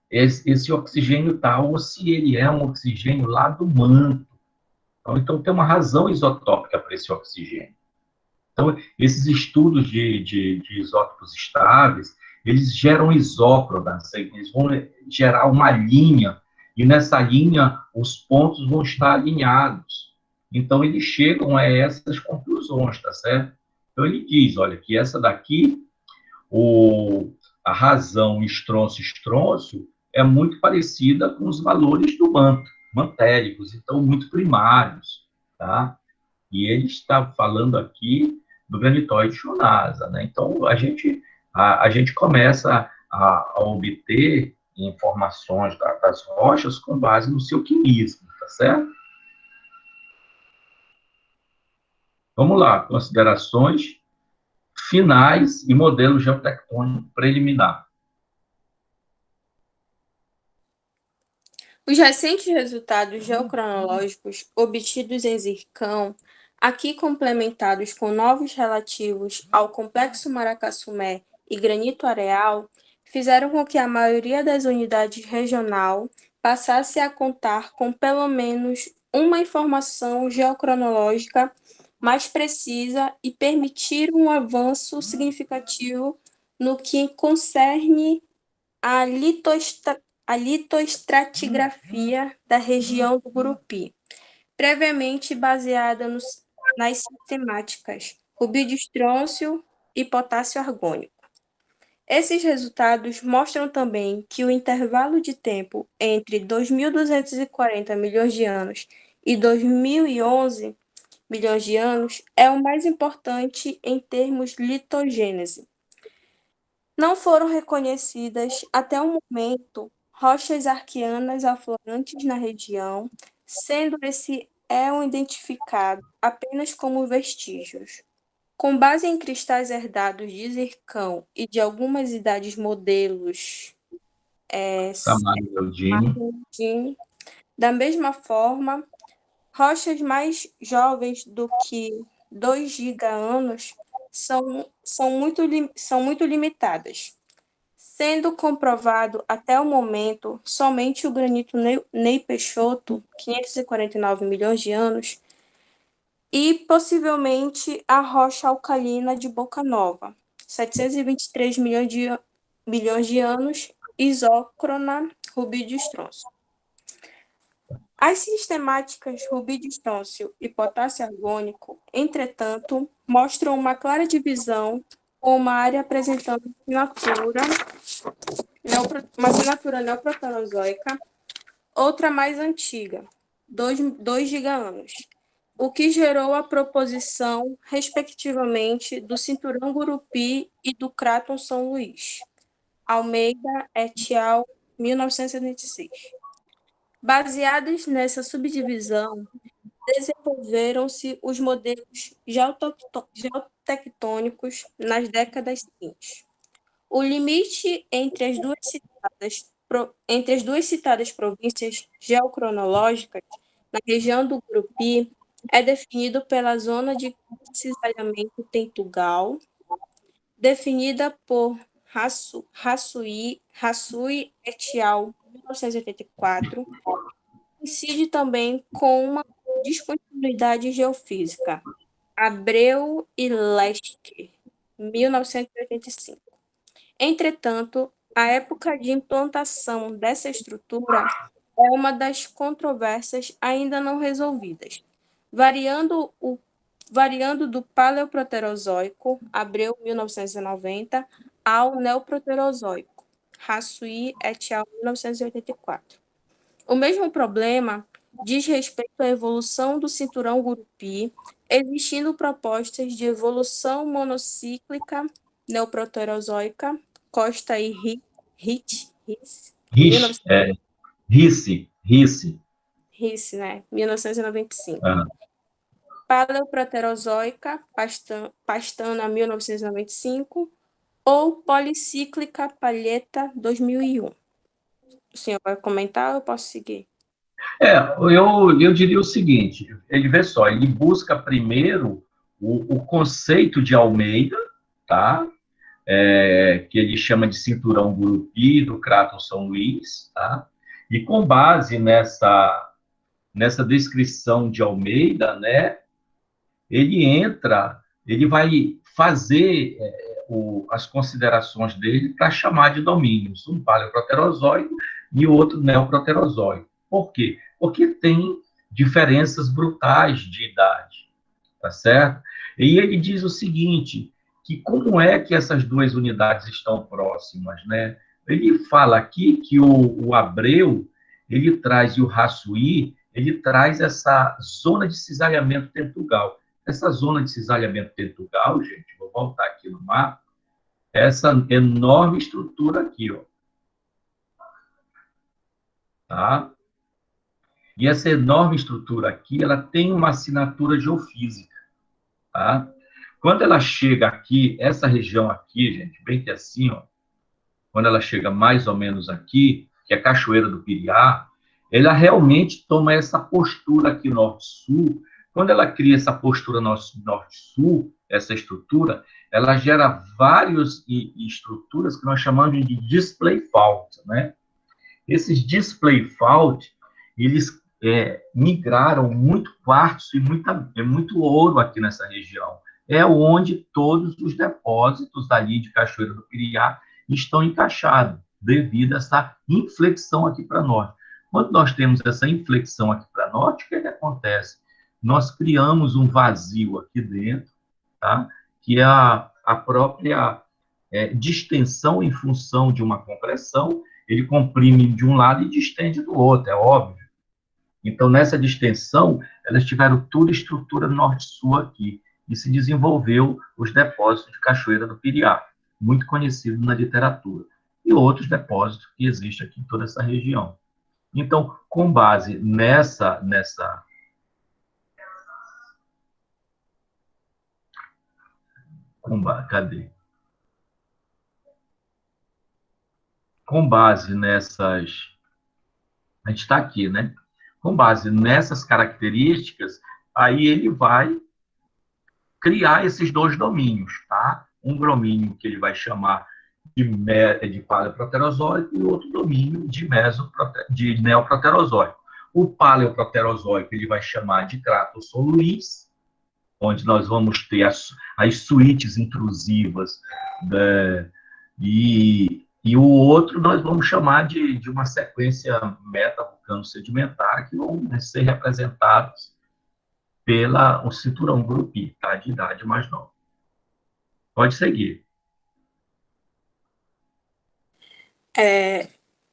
esse oxigênio está, ou se ele é um oxigênio lá do manto. Então, tem uma razão isotópica para esse oxigênio. Então, esses estudos de isótopos estáveis, eles geram isócronas, eles vão gerar uma linha, e nessa linha os pontos vão estar alinhados. Então, eles chegam a essas conclusões, tá certo? Então, ele diz, olha, que essa daqui, a razão estrôncio-estrôncio, é muito parecida com os valores do manto, mantéricos, então, muito primários, tá? E ele está falando aqui do granitóide Shunasa, né? Então, a gente começa a obter informações das rochas com base no seu quimismo, tá certo? Vamos lá, considerações finais e modelo geotectônico preliminar. Os recentes resultados geocronológicos obtidos em Zircão, aqui complementados com novos relativos ao complexo Maracaçumé e granito areal, fizeram com que a maioria das unidades regional passasse a contar com pelo menos uma informação geocronológica mais precisa e permitir um avanço significativo no que concerne a litoestratigrafia da região do Gurupi, previamente baseada nas sistemáticas rubídio estrôncio e potássio argônico. Esses resultados mostram também que o intervalo de tempo entre 2.240 milhões de anos e 2011 milhões de anos é o mais importante em termos litogênese. Não foram reconhecidas, até o momento, rochas arqueanas aflorantes na região, sendo esse éon identificado apenas como vestígios. Com base em cristais herdados de Zircão e de algumas idades modelos Samarino, da mesma forma, rochas mais jovens do que 2 giga-anos são muito limitadas, sendo comprovado até o momento somente o granito Ney Peixoto, 549 milhões de anos, e possivelmente a rocha alcalina de Boca Nova, 723 milhões de anos, isócrona rubídio estrôncio. As sistemáticas rubídio estrôncio e potássio argônico, entretanto, mostram uma clara divisão com uma área apresentando uma assinatura neoproterozoica, outra mais antiga, 2 giga-anos, o que gerou a proposição, respectivamente, do cinturão Gurupi e do cráton São Luís. Almeida et al., 1976. Baseados nessa subdivisão, desenvolveram-se os modelos geotectônicos nas décadas seguintes. O limite entre as duas citadas províncias geocronológicas, na região do Gurupi, é definido pela zona de cisalhamento Tentugal, definida por Hasui et al. 1984, coincide também com uma descontinuidade geofísica, Abreu e Leske, 1985. Entretanto, a época de implantação dessa estrutura é uma das controvérsias ainda não resolvidas, variando do Paleoproterozoico, Abreu, 1990, ao Neoproterozoico, Hasui et al. 1984. O mesmo problema diz respeito à evolução do cinturão Gurupi, existindo propostas de evolução monocíclica neoproterozoica, Costa e Risse, né? 1995. Paleoproterozoica, Pastana, 1995, ou policíclica, Palheta, 2001. O senhor vai comentar ou eu posso seguir? Eu diria o seguinte, ele vê só, ele busca primeiro o conceito de Almeida, tá? Que ele chama de cinturão Gurupi, do Crato São Luís, tá? E com base nessa descrição de Almeida, né, ele vai fazer as considerações dele para chamar de domínios, um paleoproterozoico e o outro neoproterozoico. Por quê? Porque tem diferenças brutais de idade, tá certo? E ele diz o seguinte, que como é que essas duas unidades estão próximas, né? Ele fala aqui que o Abreu, ele traz, e o Hasui, ele traz essa zona de cisalhamento tentugal. Essa zona de cisalhamento tentugal, gente, vou voltar aqui no mapa, essa enorme estrutura aqui, ó. Tá? E essa enorme estrutura aqui, ela tem uma assinatura geofísica, tá? Quando ela chega aqui, essa região aqui, gente, bem que assim, ó, quando ela chega mais ou menos aqui, que é a Cachoeira do Piriá, ela realmente toma essa postura aqui norte-sul. Quando ela cria essa postura norte-sul, essa estrutura, ela gera várias estruturas que nós chamamos de display fault, né? Esses display fault, eles migraram muito quartzo e muito ouro aqui nessa região. É onde todos os depósitos dali de Cachoeira do Piriá estão encaixados, devido a essa inflexão aqui para norte. Quando nós temos essa inflexão aqui para norte, o que acontece? Nós criamos um vazio aqui dentro, tá? Que é a própria distensão em função de uma compressão, ele comprime de um lado e distende do outro, é óbvio. Então, nessa distensão, elas tiveram toda a estrutura norte-sul aqui, e se desenvolveu os depósitos de Cachoeira do Piriá, muito conhecido na literatura, e outros depósitos que existem aqui em toda essa região. Então, com base cadê? Com base nessas... A gente está aqui, né? Com base nessas características, aí ele vai criar esses dois domínios, tá? Um domínio que ele vai chamar de paleoproterozoico e outro domínio de neoproterozoico. O paleoproterozoico ele vai chamar de Crato São Luís, onde nós vamos ter as suítes intrusivas, né? E o outro nós vamos chamar de uma sequência meta-vulcano-sedimentar, que vão ser representados pelo cinturão Gurupi, tá? De idade mais nova. Pode seguir.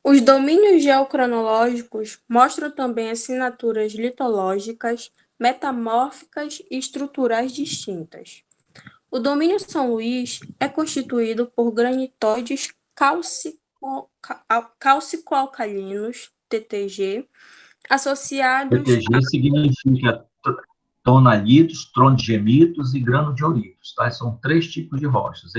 Os domínios geocronológicos mostram também assinaturas litológicas, metamórficas e estruturais distintas. O domínio São Luís é constituído por granitóides cálcico-alcalinos, TTG, associados TTG significa tonalitos, trondhjemitos e granodioritos, tá? São 3 tipos de rochas.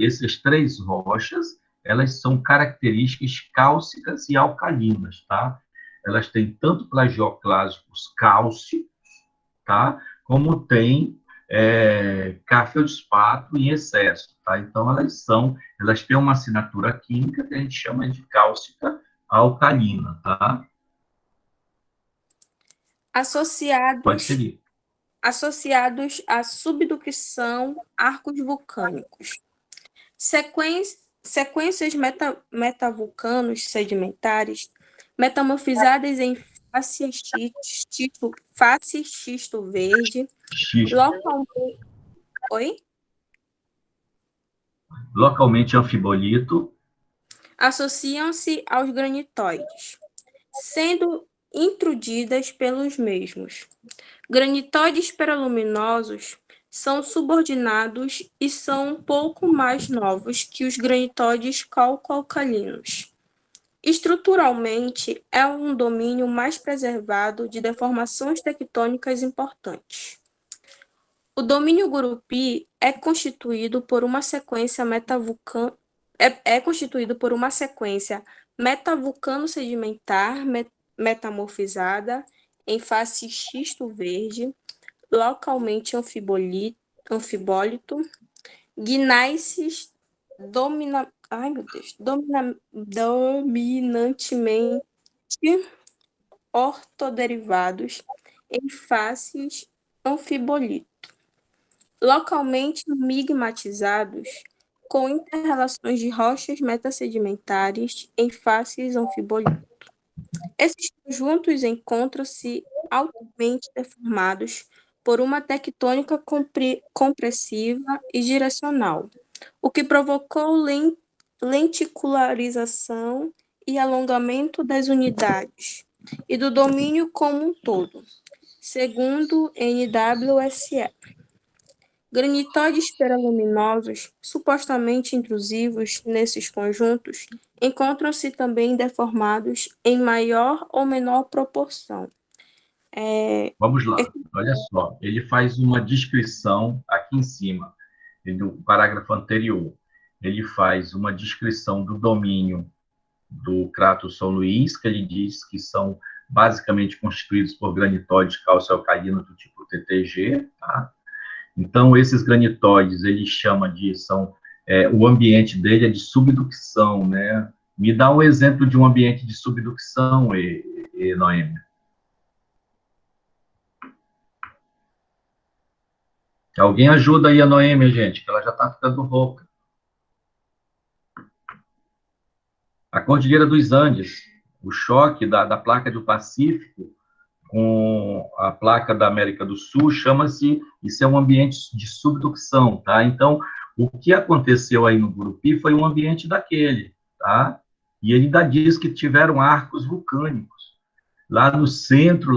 Essas 3 rochas, elas são características cálcicas e alcalinas, tá? Elas têm tanto plagioclásicos cálcicos, tá? Como tem cafeodspato em excesso, tá? Então, elas têm uma assinatura química que a gente chama de cálcica alcalina, tá? Pode seguir. associados à subducção arcos vulcânicos. Sequências metavulcanos sedimentares metamorfizadas em face xisto verde, localmente... Oi? Localmente anfibolito. Associam-se aos granitóides, sendo intrudidas pelos mesmos. Granitóides peraluminosos são subordinados e são um pouco mais novos que os granitóides calco-alcalinos. Estruturalmente, é um domínio mais preservado de deformações tectônicas importantes. O domínio Gurupi é constituído por uma sequência metavulcano-sedimentar metamorfizada em face xisto verde, localmente anfibólito, gnáisses dominantemente ortoderivados em faces anfibolito, localmente migmatizados, com inter-relações de rochas metasedimentares em faces anfibolito. Esses conjuntos encontram-se altamente deformados por uma tectônica compressiva e direcional, o que provocou lenticularização e alongamento das unidades e do domínio como um todo, segundo NWSE. Granitóides peraluminosos, supostamente intrusivos nesses conjuntos, encontram-se também deformados em maior ou menor proporção. Vamos lá, olha só. Ele faz uma descrição aqui em cima, no parágrafo anterior. Ele faz uma descrição do domínio do Crato São Luís, que ele diz que são basicamente constituídos por granitóides cálcio-alcalinos do tipo TTG, tá? Então, esses granitóides, ele chama de, o ambiente dele é de subducção, né? Me dá um exemplo de um ambiente de subducção, Noêmia. Alguém ajuda aí a Noêmia, gente, que ela já está ficando rouca. A Cordilheira dos Andes, o choque da placa do Pacífico com a placa da América do Sul, isso é um ambiente de subducção, tá? Então, o que aconteceu aí no Gurupi foi um ambiente daquele, tá? E ele ainda diz que tiveram arcos vulcânicos. Lá no centro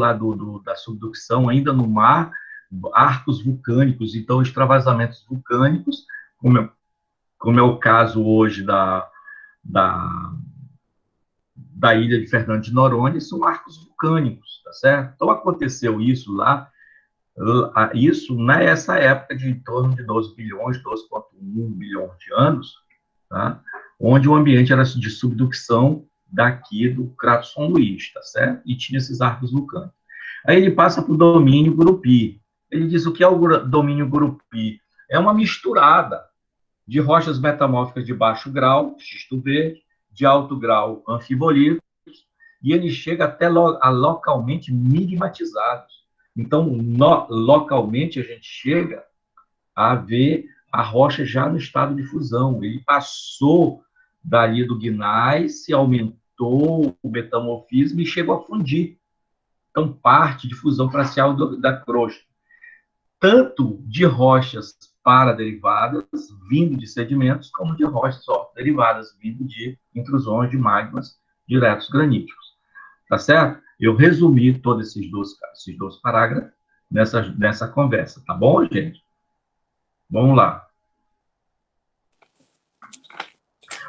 da subducção, ainda no mar, arcos vulcânicos, então extravasamentos vulcânicos, como é o caso hoje da ilha de Fernando de Noronha, são arcos vulcânicos, tá certo? Então, aconteceu isso lá, nessa época de em torno de 12 bilhões, 12,1 bilhões de anos, tá? Onde o ambiente era de subducção daqui do Crato São Luís, tá certo? E tinha esses arcos vulcânicos. Aí ele passa para o domínio Gurupi. Ele diz o que é o domínio Gurupi? É uma misturada de rochas metamórficas de baixo grau, xisto verde, de alto grau, anfibolitos, e ele chega até a localmente migmatizados. Então, localmente, a gente chega a ver a rocha já no estado de fusão. Ele passou dali do gneiss, aumentou o metamorfismo e chegou a fundir. Então, parte de fusão parcial da crosta. Tanto de rochas paraderivadas, vindo de sedimentos, como de rochas derivadas, vindo de intrusões de magmas diretos graníticos. Tá certo? Eu resumi todos esses dois parágrafos nessa conversa, tá bom, gente? Vamos lá.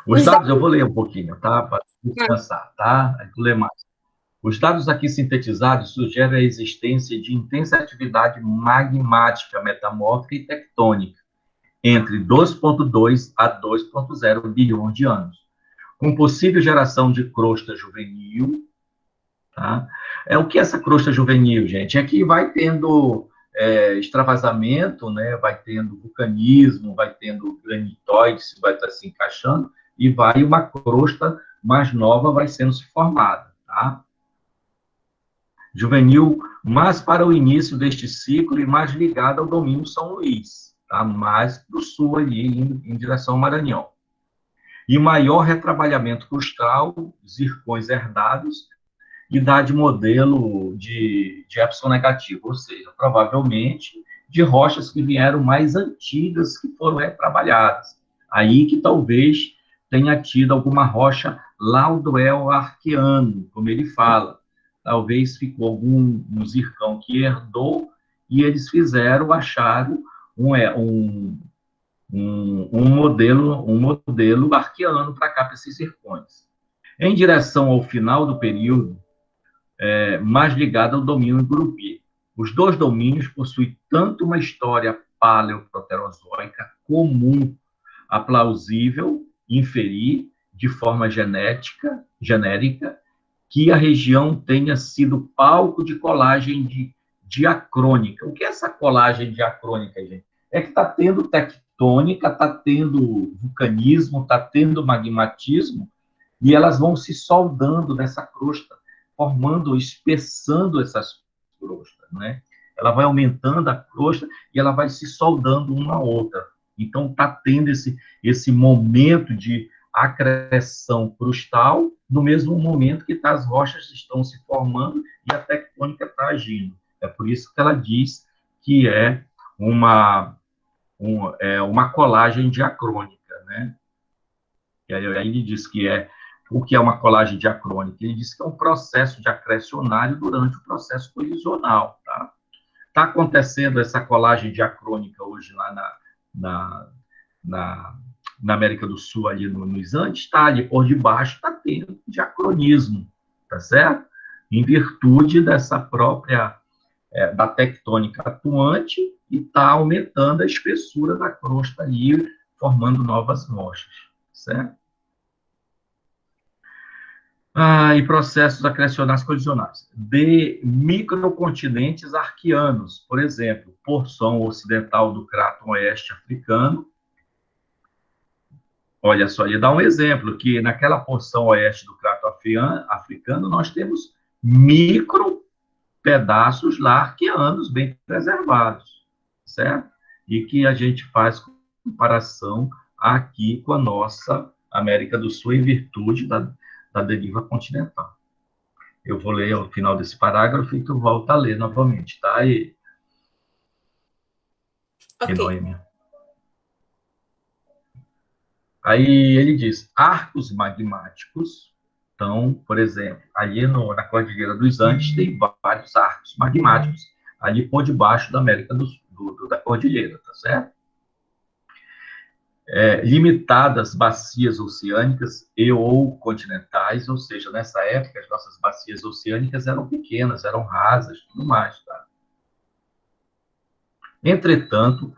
Os dados, eu vou ler um pouquinho, tá? Para descansar, tá? Aí tu lê mais. Os dados aqui sintetizados sugerem a existência de intensa atividade magmática, metamórfica e tectônica entre 2,2 a 2,0 bilhões de anos, com possível geração de crosta juvenil. Tá? O que é essa crosta juvenil, gente? É que vai tendo extravasamento, né? Vai tendo vulcanismo, vai tendo granitóides, vai estar se encaixando, e vai uma crosta mais nova vai sendo se formada. Tá? Juvenil, mais para o início deste ciclo e mais ligada ao domínio São Luís, tá? Mais para o sul ali, em direção ao Maranhão. E maior retrabalhamento crustal, zircões herdados, idade modelo de Epson negativo, ou seja, provavelmente de rochas que vieram mais antigas que foram retrabalhadas. Aí que talvez tenha tido alguma rocha laudoel-arqueano, como ele fala. Talvez ficou algum zircão que herdou e eles acharam um modelo arqueano para cá, para esses zircões. Em direção ao final do período, mais ligado ao domínio Gurupi. Os dois domínios possuem tanto uma história paleoproterozoica comum a plausível inferir de forma genérica que a região tenha sido palco de colagem diacrônica. O que é essa colagem diacrônica, gente? É que está tendo tectônica, está tendo vulcanismo, está tendo magmatismo, e elas vão se soldando nessa crosta, formando, espessando essas crostas, né? Ela vai aumentando a crosta e ela vai se soldando uma à outra. Então, está tendo esse momento de acreção crustal, no mesmo momento que as rochas estão se formando e a tectônica está agindo. É por isso que ela diz que é uma colagem diacrônica, né? E aí ele diz que o que é uma colagem diacrônica? Ele diz que é um processo de acrecionário durante o processo colisional, tá? Está acontecendo essa colagem diacrônica hoje lá na América do Sul, ali nos Andes, está ali por debaixo, está tendo diacronismo, tá certo? Em virtude dessa própria, da tectônica atuante, e está aumentando a espessura da crosta ali, formando novas rochas, certo? E processos acrecionais colisionais. De microcontinentes arqueanos, por exemplo, porção ocidental do cráton oeste africano. Olha só, ele dá um exemplo, que naquela porção oeste do cráton africano, nós temos micro pedaços lá arqueanos bem preservados, certo? E que a gente faz comparação aqui com a nossa América do Sul em virtude da deriva continental. Eu vou ler o final desse parágrafo e tu volta a ler novamente, tá? Ok. Aí ele diz, arcos magmáticos. Então, por exemplo, ali na Cordilheira dos Andes tem vários arcos magmáticos, ali por debaixo da América da Cordilheira, tá certo? Limitadas bacias oceânicas ou continentais, ou seja, nessa época as nossas bacias oceânicas eram pequenas, eram rasas, tudo mais, tá? Entretanto,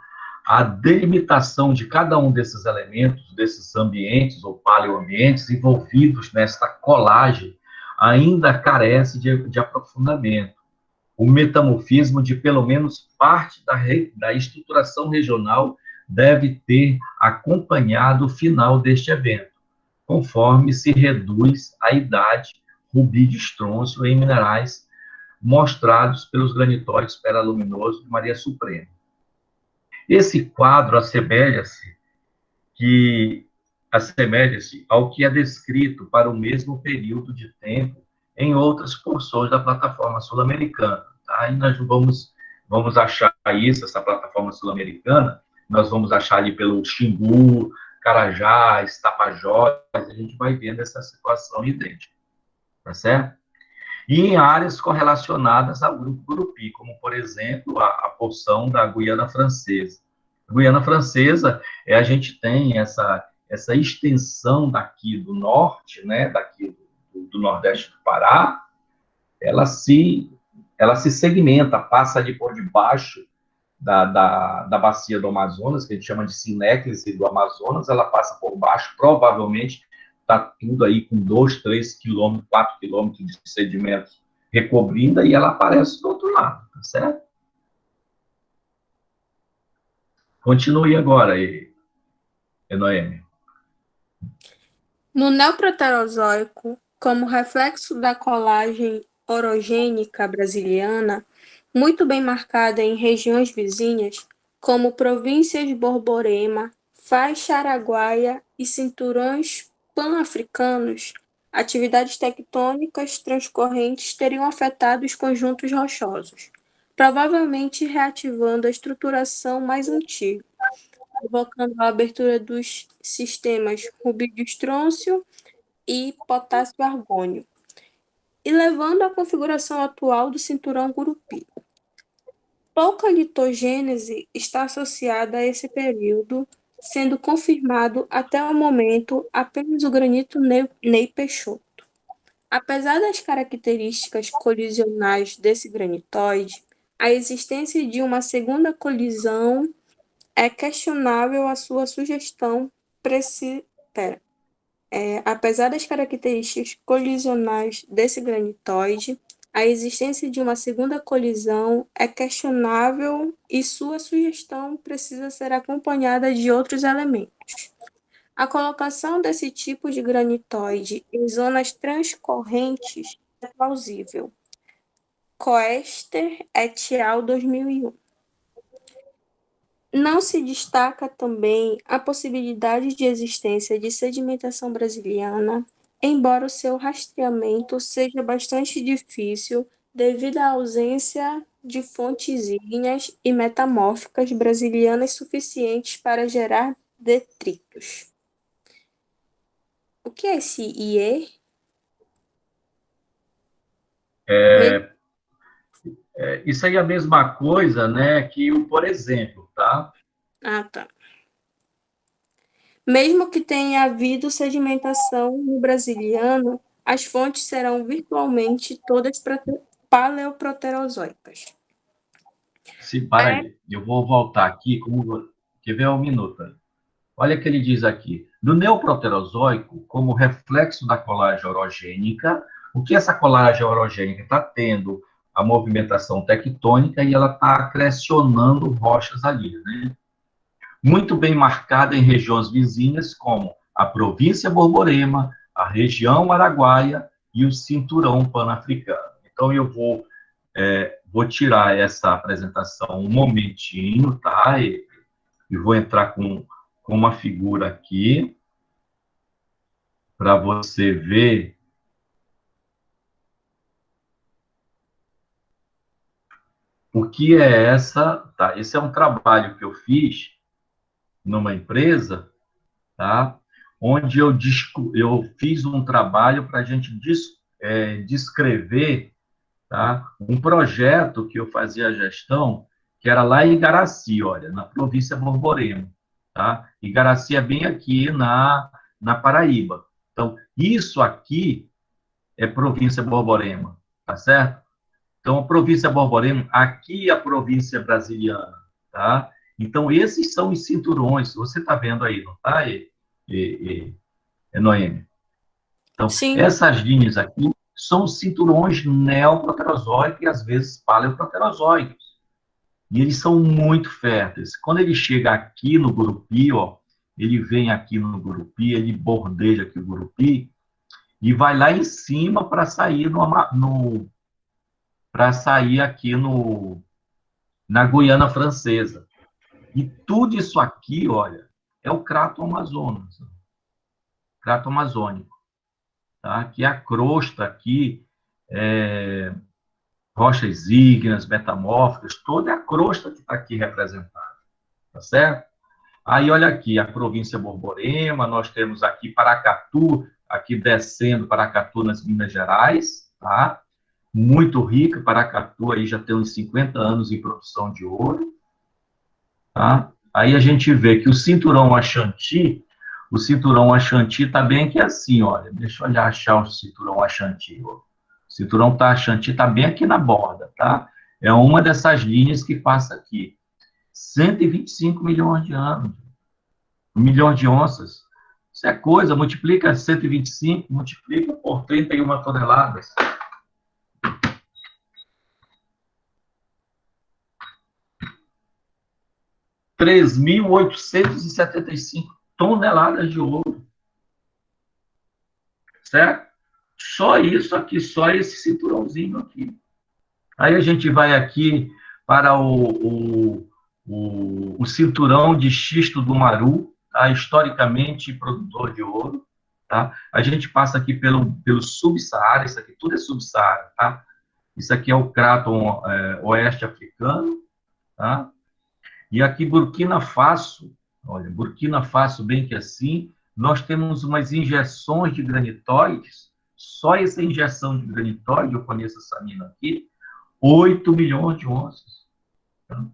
a delimitação de cada um desses elementos, desses ambientes ou paleoambientes envolvidos nesta colagem ainda carece de aprofundamento. O metamorfismo de pelo menos parte da estruturação regional deve ter acompanhado o final deste evento, conforme se reduz a idade rubi de estrôncio em minerais mostrados pelos granitóides peraluminosos de Maria Suprema. Esse quadro assemelha-se ao que é descrito para o mesmo período de tempo em outras porções da plataforma sul-americana. Tá? E nós vamos achar essa plataforma sul-americana, nós vamos achar ali pelo Xingu, Carajás, Tapajós, a gente vai vendo essa situação idêntica, tá certo? E em áreas correlacionadas ao grupo Gurupi, como, por exemplo, a porção da Guiana Francesa. A Guiana Francesa, a gente tem essa extensão daqui do norte, né, daqui do nordeste do Pará, ela se segmenta, passa ali por debaixo da bacia do Amazonas, que a gente chama de sinéclise do Amazonas, ela passa por baixo, provavelmente está tudo aí com 2, 3 quilômetros, 4 quilômetros de sedimentos recobrindo, e ela aparece do outro lado, tá certo? Continue agora, Noemi. No Neoproterozoico, como reflexo da colagem orogênica brasiliana, muito bem marcada em regiões vizinhas, como províncias Borborema, faixa araguaia e cinturões pan-africanos, atividades tectônicas transcorrentes teriam afetado os conjuntos rochosos, provavelmente reativando a estruturação mais antiga, provocando a abertura dos sistemas rubídio-estrôncio e potássio-argônio, e levando à configuração atual do cinturão Gurupi. Pouca litogênese está associada a esse período, sendo confirmado até o momento apenas o granito Ney Peixoto. Apesar das características colisionais desse granitóide, a existência de uma segunda colisão é questionável a sua sugestão apesar das características colisionais desse granitóide, a existência de uma segunda colisão é questionável e sua sugestão precisa ser acompanhada de outros elementos. A colocação desse tipo de granitóide em zonas transcorrentes é plausível. Koester et al. 2001. Não se destaca também a possibilidade de existência de sedimentação brasiliana, embora o seu rastreamento seja bastante difícil devido à ausência de fontes ígneas e metamórficas brasilianas suficientes para gerar detritos. O que é esse IE? Isso aí é a mesma coisa, né, que o por exemplo, tá? Ah, tá. Mesmo que tenha havido sedimentação no brasiliano, as fontes serão virtualmente todas paleoproterozoicas. Para aí. Eu vou voltar aqui, quer ver um minuto aí. Olha o que ele diz aqui. No neoproterozoico, como reflexo da colagem orogênica, o que essa colagem orogênica está tendo? A movimentação tectônica e ela está acrecionando rochas ali, né? Muito bem marcada em regiões vizinhas, como a província Borborema, a região Araguaia e o cinturão pan-africano. Então, eu vou tirar essa apresentação um momentinho, tá? E vou entrar com uma figura aqui, para você ver o que é essa, tá? Esse é um trabalho que eu fiz numa empresa, tá? Onde eu fiz um trabalho para a gente descrever, tá? Um projeto que eu fazia a gestão, que era lá em Igaracy, olha, na província Borborema, tá? Igaracy é bem aqui na Paraíba. Então, isso aqui é província Borborema, tá certo? Então, a província Borborema, aqui é a província brasiliana, tá? Então, esses são os cinturões, você está vendo aí, não está, Noemi? Então, Sim. essas linhas aqui são cinturões neoproterozoicos e, às vezes, paleoproterozoicos. E eles são muito férteis. Quando ele chega aqui no Gurupi, ó, ele vem aqui no Gurupi, ele bordeja aqui o Gurupi e vai lá em cima para sair aqui na Guiana Francesa. E tudo isso aqui, olha, é o crato Amazonas, crato amazônico, tá? Que a crosta aqui, rochas ígneas, metamórficas, toda a crosta que está aqui representada, tá certo? Aí, olha aqui, a província Borborema, nós temos aqui Paracatu, aqui descendo Paracatu nas Minas Gerais, tá? Muito rica, Paracatu aí já tem uns 50 anos em produção de ouro, tá? Aí a gente vê que o cinturão Ashanti, O cinturão Ashanti está bem aqui assim, olha. Deixa eu achar o cinturão Ashanti. Ó. O cinturão Ashanti está bem aqui na borda, tá? É uma dessas linhas que passa aqui. 125 milhões de anos. 1 milhão de onças. Isso é coisa, multiplica 125, multiplica por 31 toneladas. 3.875 toneladas de ouro. Certo? Só isso aqui, só esse cinturãozinho aqui. Aí a gente vai aqui para o cinturão de xisto do Maru, tá? Historicamente produtor de ouro. Tá? A gente passa aqui pelo Sub-Saara, isso aqui tudo é Sub-Saara. Tá? Isso aqui é o Craton oeste africano. Tá? E aqui Burkina Faso, olha, Burkina Faso, bem que assim, nós temos umas injeções de granitóides, só essa injeção de granitóide, eu conheço essa mina aqui, 8 milhões de onças. Tá?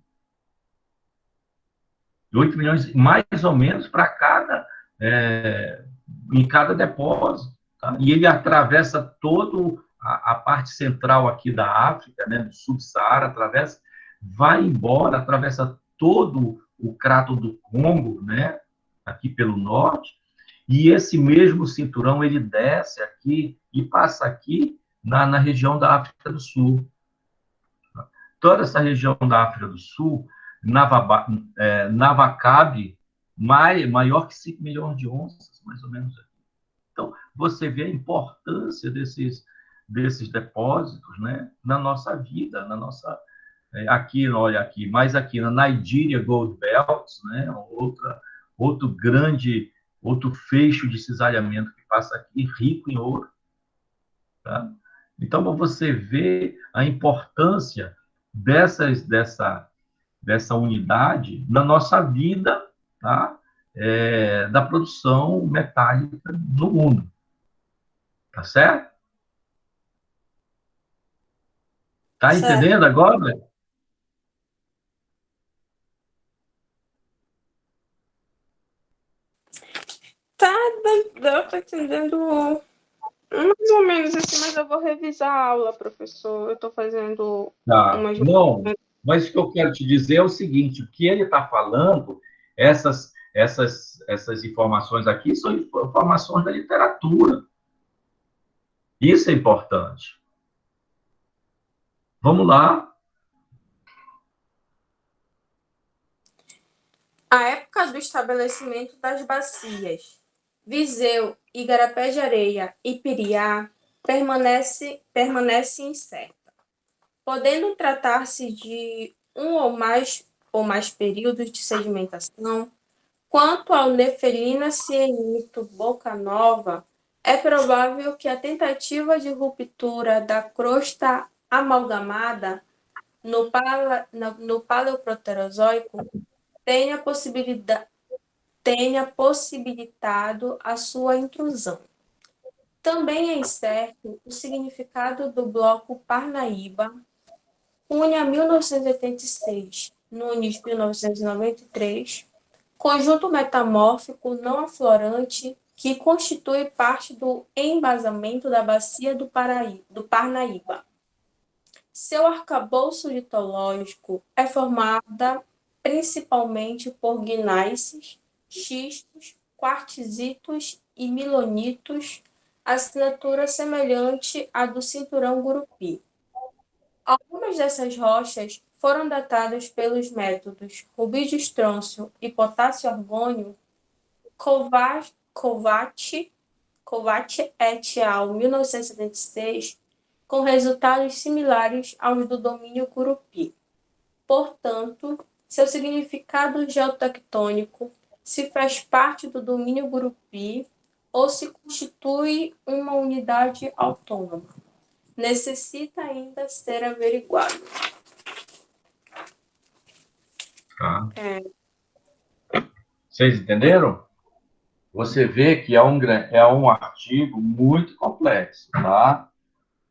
8 milhões, mais ou menos, para em cada depósito. Tá? E ele atravessa todo a parte central aqui da África, né, do Sub-Saara, vai embora, atravessa todo o Crato do Congo, né, aqui pelo norte, e esse mesmo cinturão ele desce aqui e passa aqui na região da África do Sul. Toda essa região da África do Sul, Navacabe, maior que 5 milhões de onças, mais ou menos. Então, você vê a importância desses depósitos, né, na nossa vida, na nossa... Aqui, olha aqui, mais aqui na Nigeria Gold Belts, né, outro fecho de cisalhamento que passa aqui, rico em ouro. Tá? Então, você vê a importância dessa unidade na nossa vida, tá? Da produção metálica no mundo. Tá certo? Tá entendendo agora? Tá, eu tô entendendo mais ou menos assim, mas eu vou revisar a aula, professor. Eu tô fazendo Tá. umas... Não, mas o que eu quero te dizer é o seguinte, o que ele está falando, essas informações aqui são informações da literatura. Isso é importante. Vamos lá. A época do estabelecimento das bacias, Viseu, Igarapé de Areia e Piriá, permanece incerta, podendo tratar-se de um ou mais períodos de sedimentação. Quanto ao Nefelina cienito Boca Nova, é provável que a tentativa de ruptura da crosta amalgamada no Paleoproterozoico tenha possibilitado a sua intrusão. Também é incerto o significado do bloco Parnaíba, Cunha 1986, Nunes 1993, conjunto metamórfico não aflorante que constitui parte do embasamento da bacia do Parnaíba. Seu arcabouço litológico é formada principalmente por gnáisses, xistos, quartzitos e milonitos, assinatura semelhante à do cinturão Gurupi. Algumas dessas rochas foram datadas pelos métodos rubi de estrôncio e potássio argônio. Kovács et al. 1976, com resultados similares aos do domínio Gurupi. Portanto, seu significado geotectônico se faz parte do domínio Gurupi ou se constitui uma unidade autônoma. Necessita ainda ser averiguado. Tá. Vocês entenderam? Você vê que é um artigo muito complexo, tá?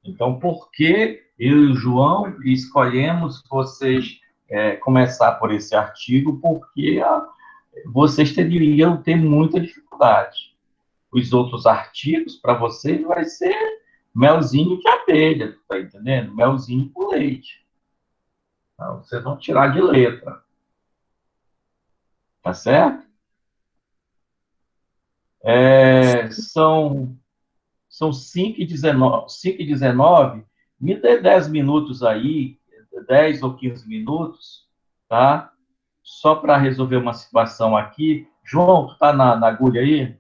Então, por que eu e o João escolhemos vocês começar por esse artigo? Porque vocês teriam ter muita dificuldade. Os outros artigos, para vocês, vai ser melzinho de abelha, tá entendendo? Melzinho com leite. Então, vocês vão tirar de letra, tá certo? São 5h19, 5h19, me dê 10 minutos aí, 10 ou 15 minutos, tá? Só para resolver uma situação aqui. João, tu tá na agulha aí?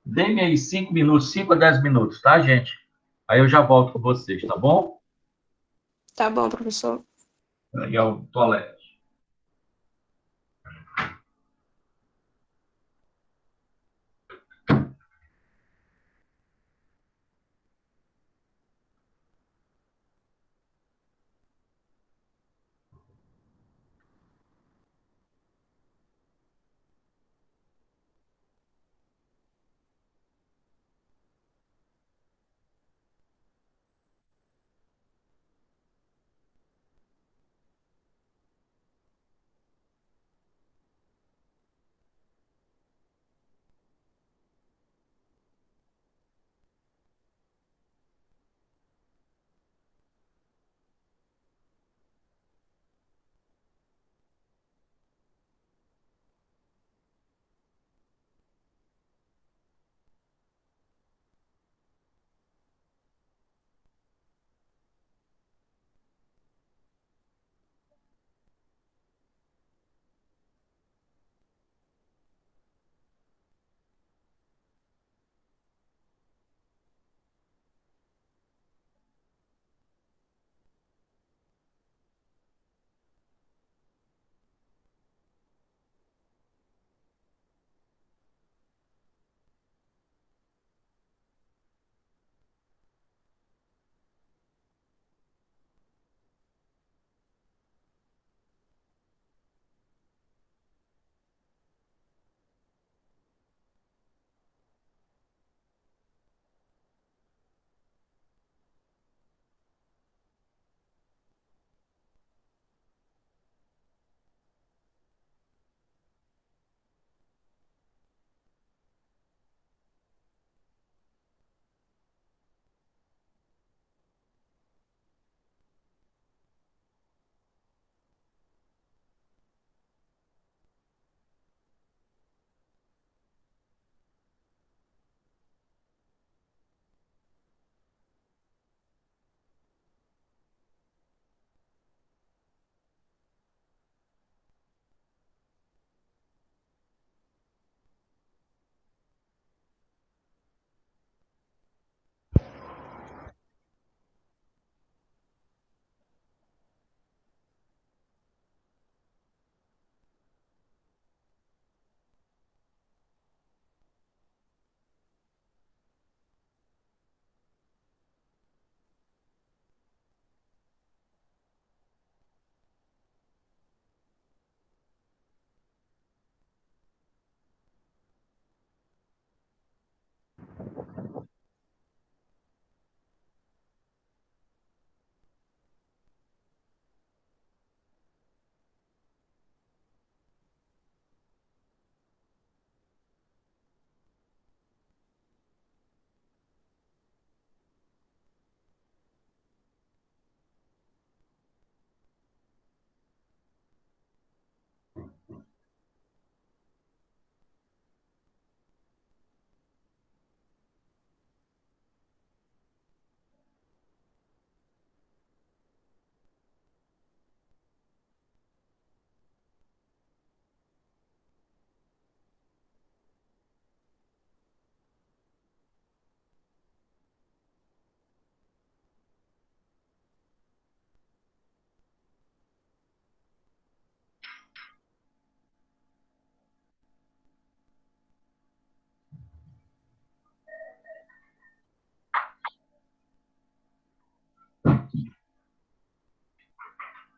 Dê-me aí 5 minutos, 5 a 10 minutos, tá, gente? Aí eu já volto com vocês, tá bom? Tá bom, professor. Aí é o toalete.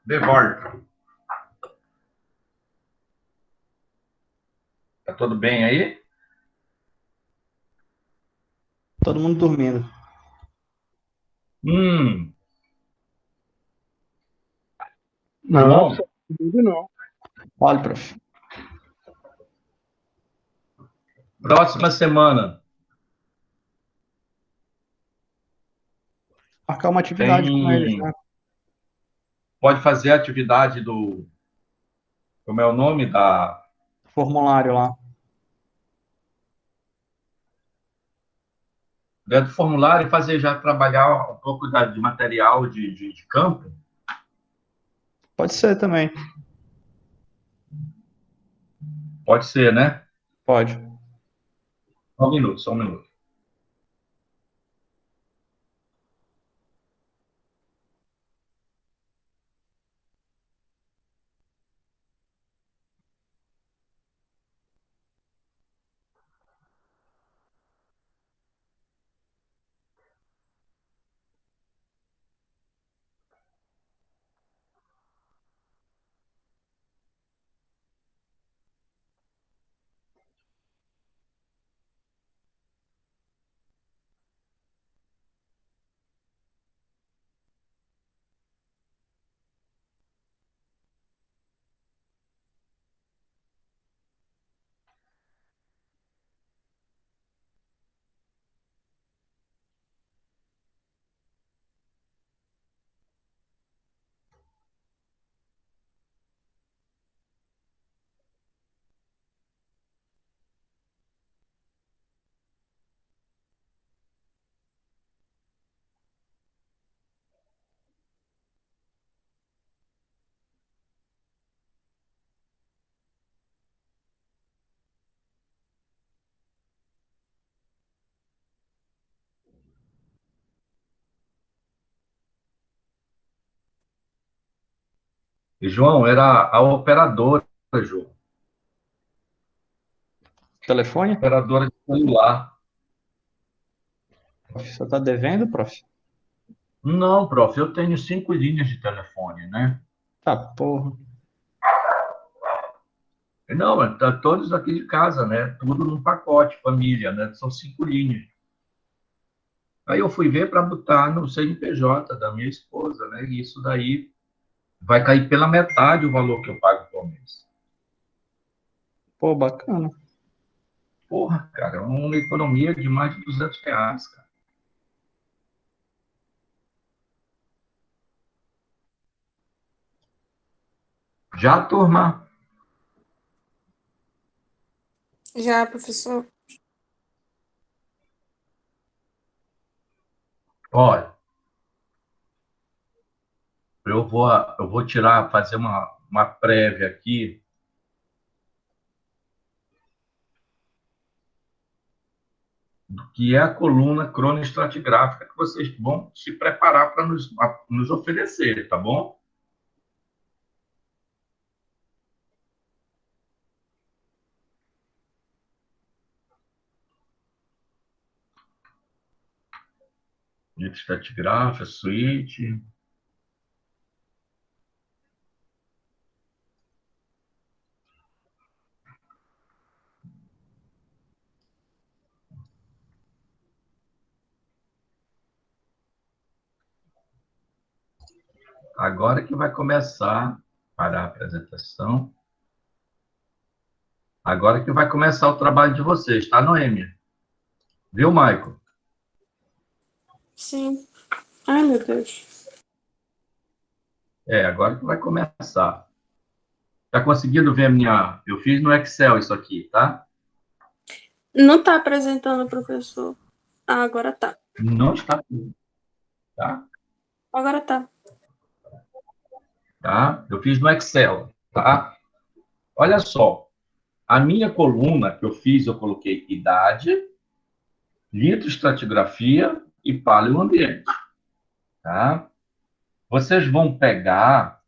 De volta. Tá tudo bem aí? Todo mundo dormindo. Hum, Não, João, não. Olha, prof. próxima semana Marcar uma atividade com eles, tem. né? Pode fazer a atividade do. Como é o nome da. Formulário lá. Dentro do formulário e fazer já trabalhar um pouco de material de campo. Pode ser também. Pode ser, né? Pode. Só um minuto, só um minuto. E, João, era a operadora, João. Telefone? Operadora de celular. Prof, você tá devendo, prof? Não, prof, eu tenho 5 linhas de telefone, né? Tá, porra. Não, tá todos aqui de casa, né? Tudo num pacote, família, né? São 5 linhas. Aí eu fui ver para botar no CNPJ da minha esposa, né? E isso daí vai cair pela metade o valor que eu pago por mês. Pô, bacana. Porra, cara, é uma economia de mais de R$ 200, cara. Já, turma? Já, professor. Olha, eu vou tirar, fazer uma prévia aqui do que é a coluna cronoestratigráfica que vocês vão se preparar para nos oferecer, tá bom? Estratigráfica, suíte. Agora que vai começar, parar a apresentação. Agora que vai começar o trabalho de vocês, tá, Noêmia? Viu, Michael? Sim. Ai, meu Deus. Agora que vai começar. Tá conseguindo ver a minha... Eu fiz no Excel isso aqui, tá? Não tá apresentando, professor. Ah, agora tá. Não está... Tá? Agora tá. Tá? Eu fiz no Excel, tá? Olha só. A minha coluna que eu fiz, eu coloquei idade, litoestratigrafia e paleoambiente, tá? Vocês vão pegar...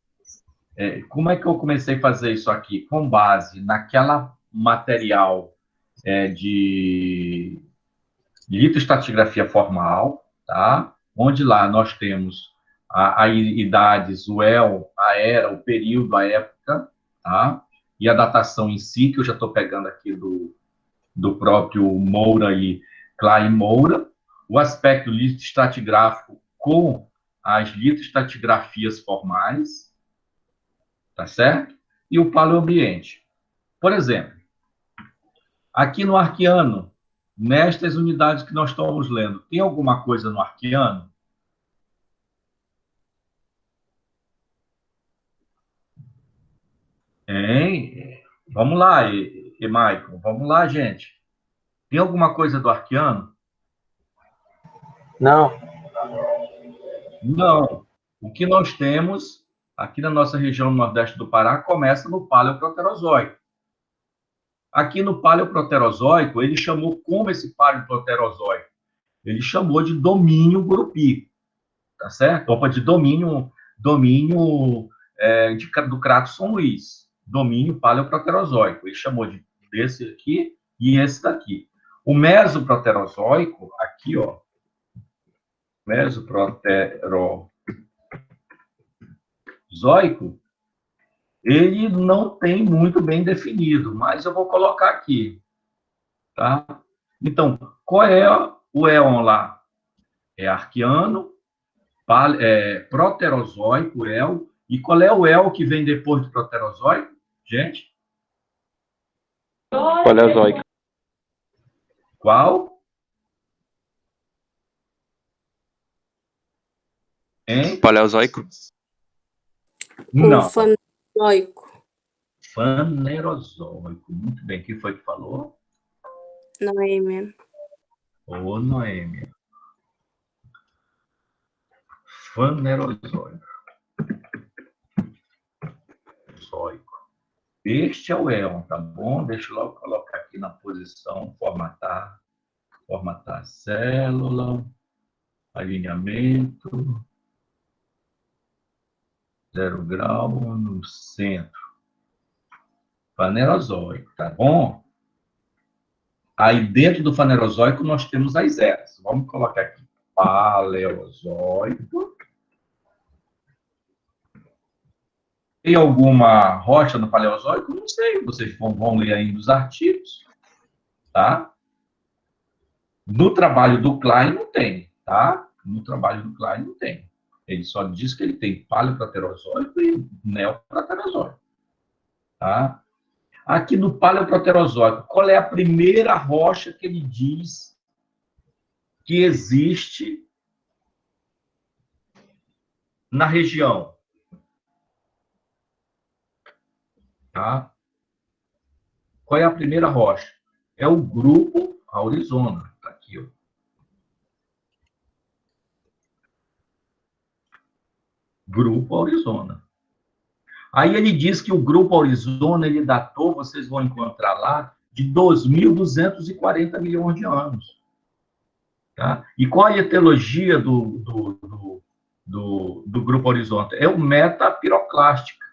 como é que eu comecei a fazer isso aqui? Com base naquela material de litoestratigrafia formal, tá? Onde lá nós temos a idades, o El, a era, o período, a época, tá? E a datação em si, que eu já estou pegando aqui do próprio Moura e Klein Moura. O aspecto litoestratigráfico com as litoestratigrafias formais, tá certo? E o paleoambiente. Por exemplo, aqui no Arqueano, nestas unidades que nós estamos lendo, tem alguma coisa no Arqueano? Hein? Vamos lá, Maicon, vamos lá, gente. Tem alguma coisa do Arqueano? Não. Não. O que nós temos aqui na nossa região nordeste do Pará começa no Paleoproterozoico. Aqui no Paleoproterozoico, ele chamou como esse Paleoproterozoico? Ele chamou de domínio Gurupi, tá certo? Opa, de domínio do Crato São Luís, domínio Paleoproterozoico. Ele chamou desse aqui e esse daqui. O Mesoproterozoico, aqui, ó, Mesoproterozoico, ele não tem muito bem definido, mas eu vou colocar aqui, tá? Então, qual é o éon lá? É Arqueano, Proterozoico, éon, e qual é o éon que vem depois do Proterozoico, gente? Paleozoico. Qual? Hein? Paleozoico? Não. Fanerozoico. Fanerozoico. Muito bem. Quem foi que falou? Noêmia. Ô, Noêmia. Fanerozoico. Este é o éon, tá bom? Deixa eu logo colocar aqui na posição, formatar a célula, alinhamento, 0 grau no centro. Fanerozoico, tá bom? Aí dentro do Fanerozoico nós temos as eras. Vamos colocar aqui Paleozoico. Tem alguma rocha no Paleozoico? Não sei, vocês vão ler ainda os artigos, tá? No trabalho do Klein não tem, tá? No trabalho do Klein não tem. Ele só diz que ele tem Paleoproterozoico e Neoproterozoico, tá? Aqui no Paleoproterozoico, qual é a primeira rocha que ele diz que existe na região? Tá? Qual é a primeira rocha? É o grupo Aurizona. Tá aqui, ó. Grupo Aurizona. Aí ele diz que o grupo Aurizona, ele datou, vocês vão encontrar lá, de 2.240 milhões de anos. Tá? E qual é a etiologia do grupo Aurizona? É o metapiroclástica.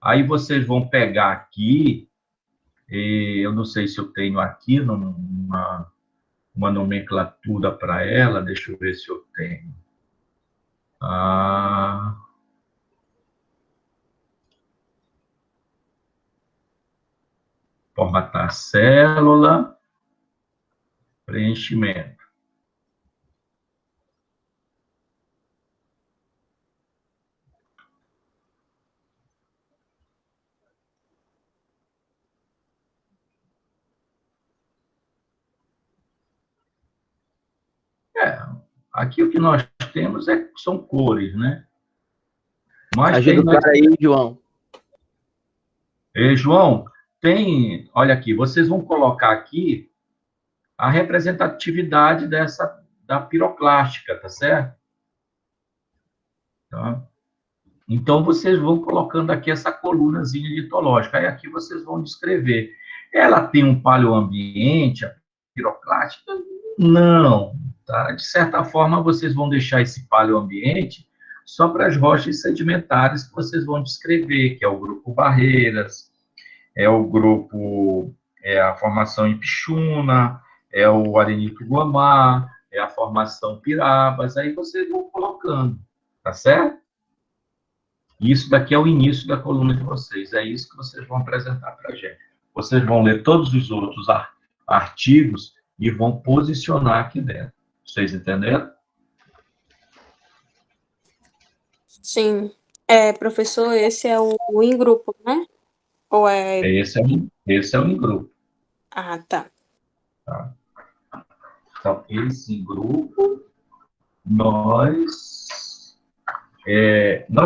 Aí vocês vão pegar aqui, eu não sei se eu tenho aqui uma nomenclatura para ela, deixa eu ver se eu tenho. Formatar a célula, preenchimento. Aqui o que nós temos são cores, né? Mas ajuda o cara aí, João. João, olha aqui, vocês vão colocar aqui a representatividade da piroclástica, tá certo? Tá? Então, vocês vão colocando aqui essa colunazinha litológica. Aí aqui vocês vão descrever. Ela tem um paleoambiente, a piroclástica? Não. Tá? De certa forma, vocês vão deixar esse paleoambiente só para as rochas sedimentares que vocês vão descrever, que é o grupo Barreiras, é a formação Ipixuna, é o arenito Guamá, é a formação Pirabas, aí vocês vão colocando, tá certo? Isso daqui é o início da coluna de vocês, é isso que vocês vão apresentar para a gente. Vocês vão ler todos os outros artigos e vão posicionar aqui dentro. Vocês entenderam? Sim. Professor, esse é o em grupo, né? Ou é... Esse é o em grupo. Ah, tá. Tá? Então, esse em grupo, nós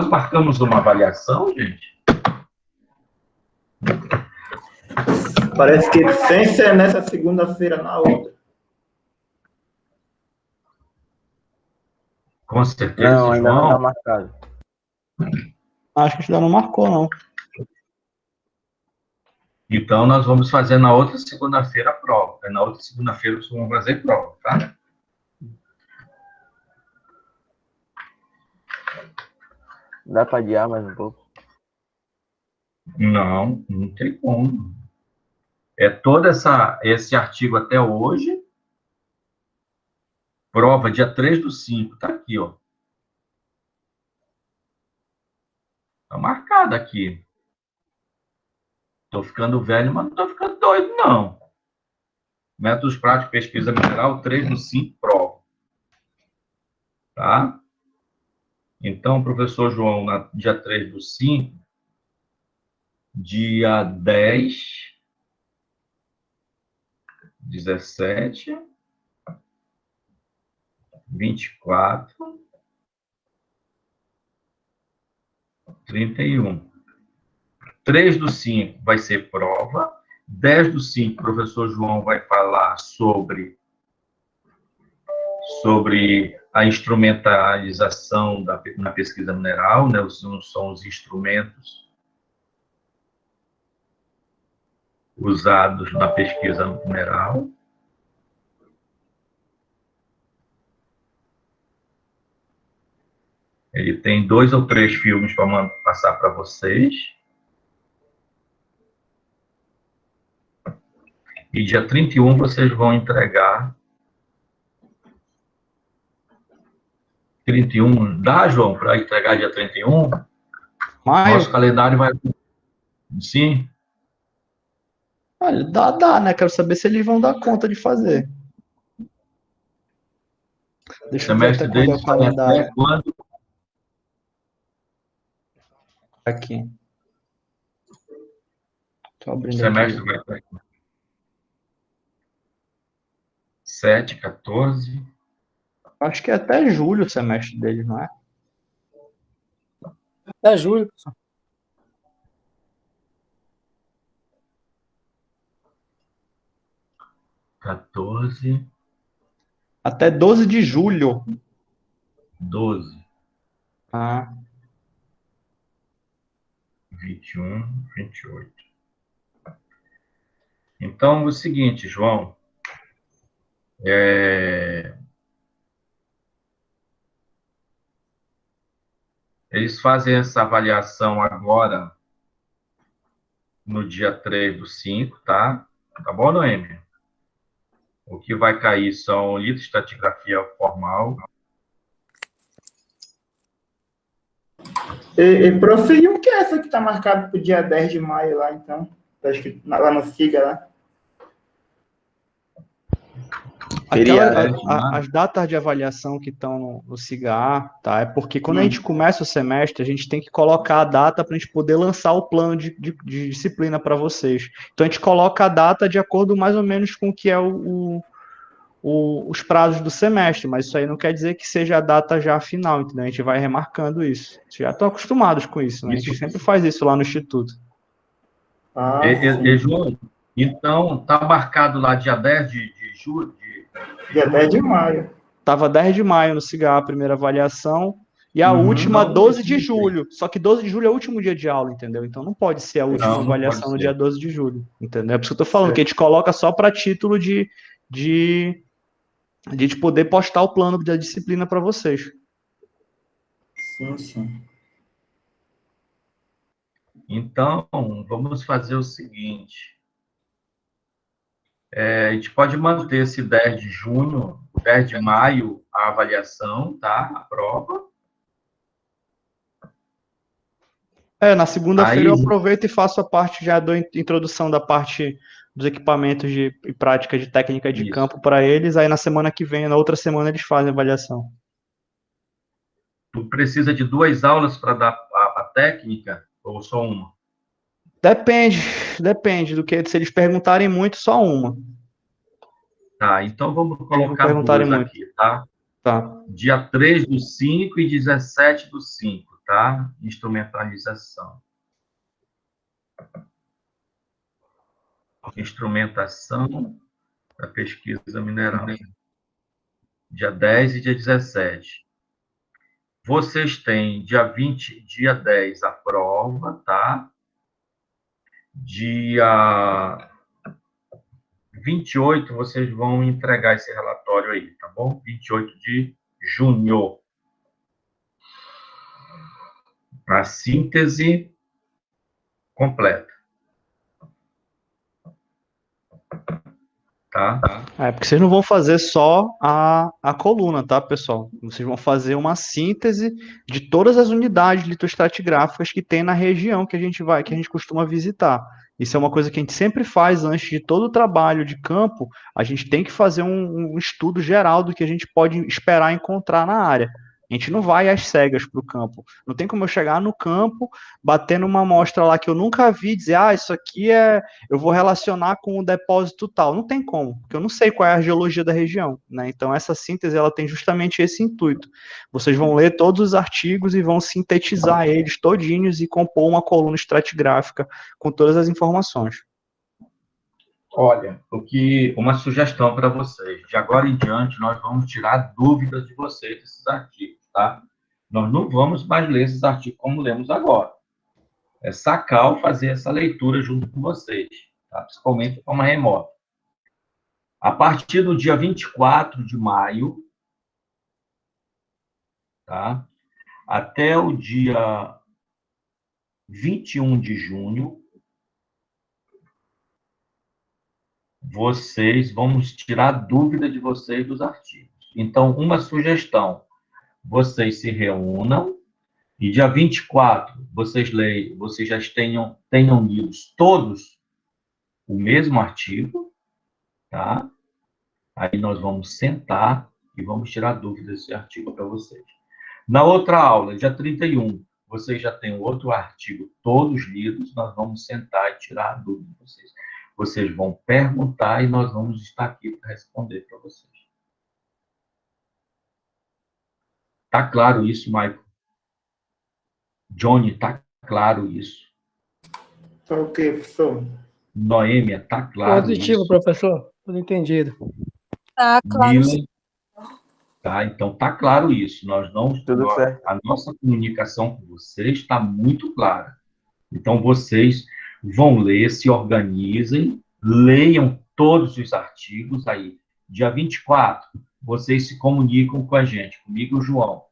marcamos uma avaliação, gente? Parece que sem ser nessa segunda-feira, na outra. Com certeza, Não, ainda não João. está marcado. Acho que ainda não marcou, não. Então, nós vamos fazer na outra segunda-feira a prova. Na outra segunda-feira, vocês vão fazer prova, tá? Dá para adiar mais um pouco? Não, não tem como. É todo esse artigo até hoje, prova dia 3/5, tá aqui, ó. Tá marcado aqui. Tô ficando velho, mas não tô ficando doido, não. Métodos práticos, pesquisa mineral, 3/5, prova. Tá? Então, professor João, dia 3/5, dia 10, 17, 24, 31. 3/5 vai ser prova. 10/5, o professor João vai falar sobre a instrumentalização na pesquisa mineral, né? São os instrumentos usados na pesquisa mineral. Ele tem 2 ou 3 filmes para passar para vocês. E dia 31 vocês vão entregar. 31, dá, João, para entregar dia 31? Maio? Nosso calendário vai... Sim? Olha, dá, né? Quero saber se eles vão dar conta de fazer. O Deixa eu ver até semestre quando é deles o vai calendário. até quando? Aqui. Tô O abrindo semestre aqui. vai até 7, 14... Acho que é até julho o semestre deles, não é? É julho, professor. 14, Até 12 de julho. 12, Ah, 21, 28. Então, é o seguinte, João. Eles fazem essa avaliação agora, no dia 3/5, tá? Tá bom, Noêmia? O que vai cair são litoestratigrafia formal. Prof, e o que é essa que está marcado para o dia 10 de maio lá, então? Tá escrito lá no SIGA, lá. as datas de avaliação que estão no CIGA, tá? É porque quando a gente começa o semestre, a gente tem que colocar a data para a gente poder lançar o plano de disciplina para vocês. Então a gente coloca a data de acordo mais ou menos com o que é os prazos do semestre, mas isso aí não quer dizer que seja a data já final, entendeu? A gente vai remarcando isso. Vocês já estão acostumados com isso, né? A gente sempre faz isso lá no Instituto. João, então, tá marcado lá dia 10 de julho? Dia 10 de maio. Estava 10 de maio no CIGA a primeira avaliação, e a última, 12 de julho. Só que 12 de julho é o último dia de aula, entendeu? Então não pode ser a última avaliação no dia 12 de julho, entendeu? É por isso que eu tô falando, que a gente coloca só para título de poder postar o plano da disciplina para vocês. Sim, sim. Então, vamos fazer o seguinte. A gente pode manter esse 10 de junho, 10 de maio, a avaliação, tá? A prova. Na segunda-feira eu aproveito e faço a parte já da introdução da parte dos equipamentos e prática de técnica de campo para eles. Aí na semana que vem, na outra semana, eles fazem a avaliação. Tu precisa de 2 aulas para dar a técnica ou só uma? Depende do que, se eles perguntarem muito, só uma. Tá, então vamos Se eles não colocar perguntarem 2 muito, aqui, tá? tá. Dia 3/5 e 17/5, tá? Instrumentalização. Instrumentação da pesquisa mineral. Dia 10 e dia 17. Vocês têm dia 20, dia 10 a prova, tá? Dia 28 vocês vão entregar esse relatório aí, tá bom? 28 de junho. A síntese completa. Tá? Porque vocês não vão fazer só a coluna, tá, pessoal? Vocês vão fazer uma síntese de todas as unidades litoestratigráficas que tem na região que a gente costuma visitar. Isso é uma coisa que a gente sempre faz antes de todo o trabalho de campo. A gente tem que fazer um estudo geral do que a gente pode esperar encontrar na área. A gente não vai às cegas para o campo. Não tem como eu chegar no campo, bater numa amostra lá que eu nunca vi, dizer, isso aqui eu vou relacionar com o depósito tal. Não tem como, porque eu não sei qual é a geologia da região, né? Então essa síntese ela tem justamente esse intuito. Vocês vão ler todos os artigos e vão sintetizar eles todinhos e compor uma coluna estratigráfica com todas as informações. Olha, uma sugestão para vocês. De agora em diante, nós vamos tirar dúvidas de vocês desses artigos, tá? Nós não vamos mais ler esses artigos como lemos agora. É sacar ou fazer essa leitura junto com vocês, tá? Principalmente de forma remota. A partir do dia 24 de maio, tá? Até o dia 21 de junho, vamos tirar dúvida de vocês dos artigos. Então, uma sugestão, vocês se reúnam e dia 24 vocês já tenham lido todos o mesmo artigo, tá? Aí nós vamos sentar e vamos tirar dúvidas desse artigo para vocês. Na outra aula, dia 31, vocês já têm outro artigo todos lidos, nós vamos sentar e tirar a dúvida de vocês. Vocês vão perguntar e nós vamos estar aqui para responder para vocês. Tá claro isso, Michael? Johnny, tá claro isso? Tá ok, professor? Noêmia, tá claro Positivo, isso? professor. Tudo entendido. Tá, claro. Milen, tá? Então, tá claro isso. Tudo certo. A nossa comunicação com vocês está muito clara. Então, vocês vão ler, se organizem, leiam todos os artigos aí. Dia 24, vocês se comunicam com a gente, comigo e o João.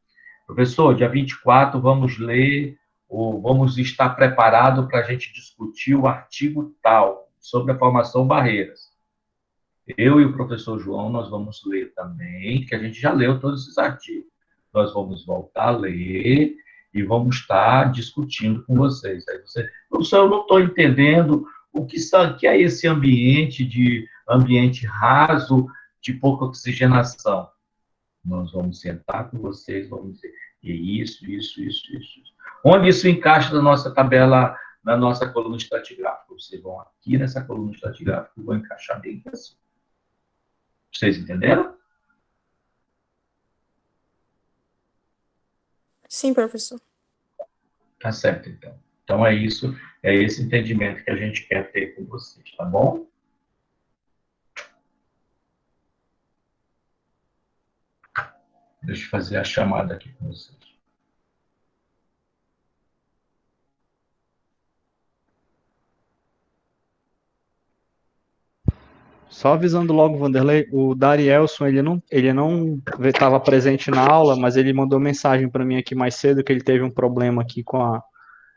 Professor, dia 24 vamos ler, ou vamos estar preparados para a gente discutir o artigo tal, sobre a formação barreiras. Eu e o professor João, nós vamos ler também, que a gente já leu todos esses artigos. Nós vamos voltar a ler e vamos estar discutindo com vocês. Aí professor, eu não estou entendendo o que é esse ambiente raso, de pouca oxigenação. Nós vamos sentar com vocês, vamos dizer, isso. Onde isso encaixa na nossa tabela, na nossa coluna estratigráfica? Vocês vão aqui nessa coluna estratigráfica e vão encaixar bem assim. Vocês entenderam? Sim, professor. Tá certo, então. Então é isso, é esse entendimento que a gente quer ter com vocês, tá bom? Deixa eu fazer a chamada aqui com vocês. Só avisando logo, Vanderlei, o Darielson, ele não estava presente na aula, mas ele mandou mensagem para mim aqui mais cedo que ele teve um problema aqui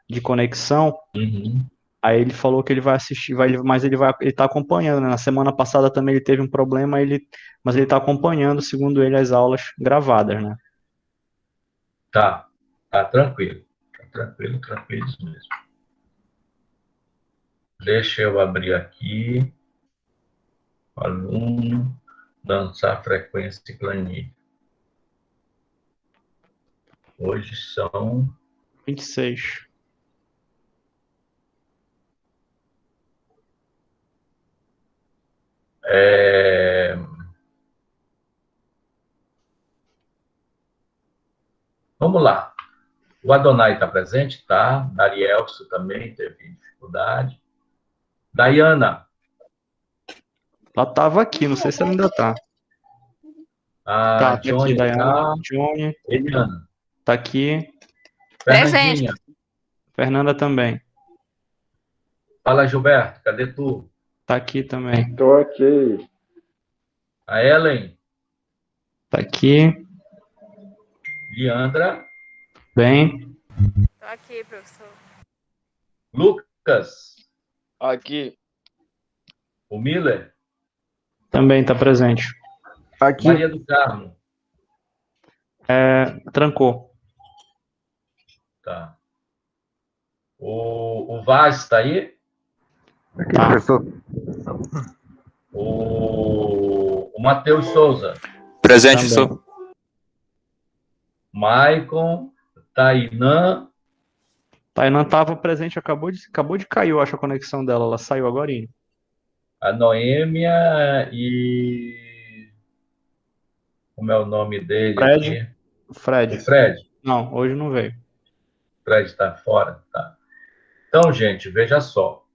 de conexão. Uhum. Aí ele falou que ele vai assistir, mas ele está acompanhando, né? Na semana passada também ele teve um problema, mas ele está acompanhando, segundo ele, as aulas gravadas, né? Tá tranquilo. Tá tranquilo isso mesmo. Deixa eu abrir aqui. Aluno, dançar frequência e planilha. Hoje são 26. Vamos lá. O Adonai está presente, tá? Darielso também teve dificuldade. Dayana. Ela estava aqui, não sei se ela ainda está. Tá aqui, Johnny Dayana. tá. Johnny, Eliana. tá aqui. Fernandinha. Fernanda também. Fala, Gilberto. Cadê tu? Tá aqui também. Tô aqui. A Ellen. Tá aqui. Leandra. Bem. Tô aqui, professor. Lucas. Aqui. O Miller. Também tá presente. Aqui. Maria do Carmo. Trancou. Tá. O Vaz está aí? Aqui, Tá. professor. O Matheus Souza. Presente, Também. professor. Maicon. Tainã. Tainan tava presente, acabou de cair, eu acho, a conexão dela. Ela saiu agora. A Noêmia e... Como é o nome dele Fred. aqui? Fred. O Fred. Não, hoje não veio. O Fred está fora? Tá. Então, gente, veja só.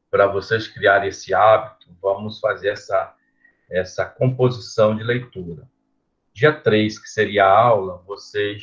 Para vocês criarem esse hábito, vamos fazer essa composição de leitura. Dia 3, que seria a aula, vocês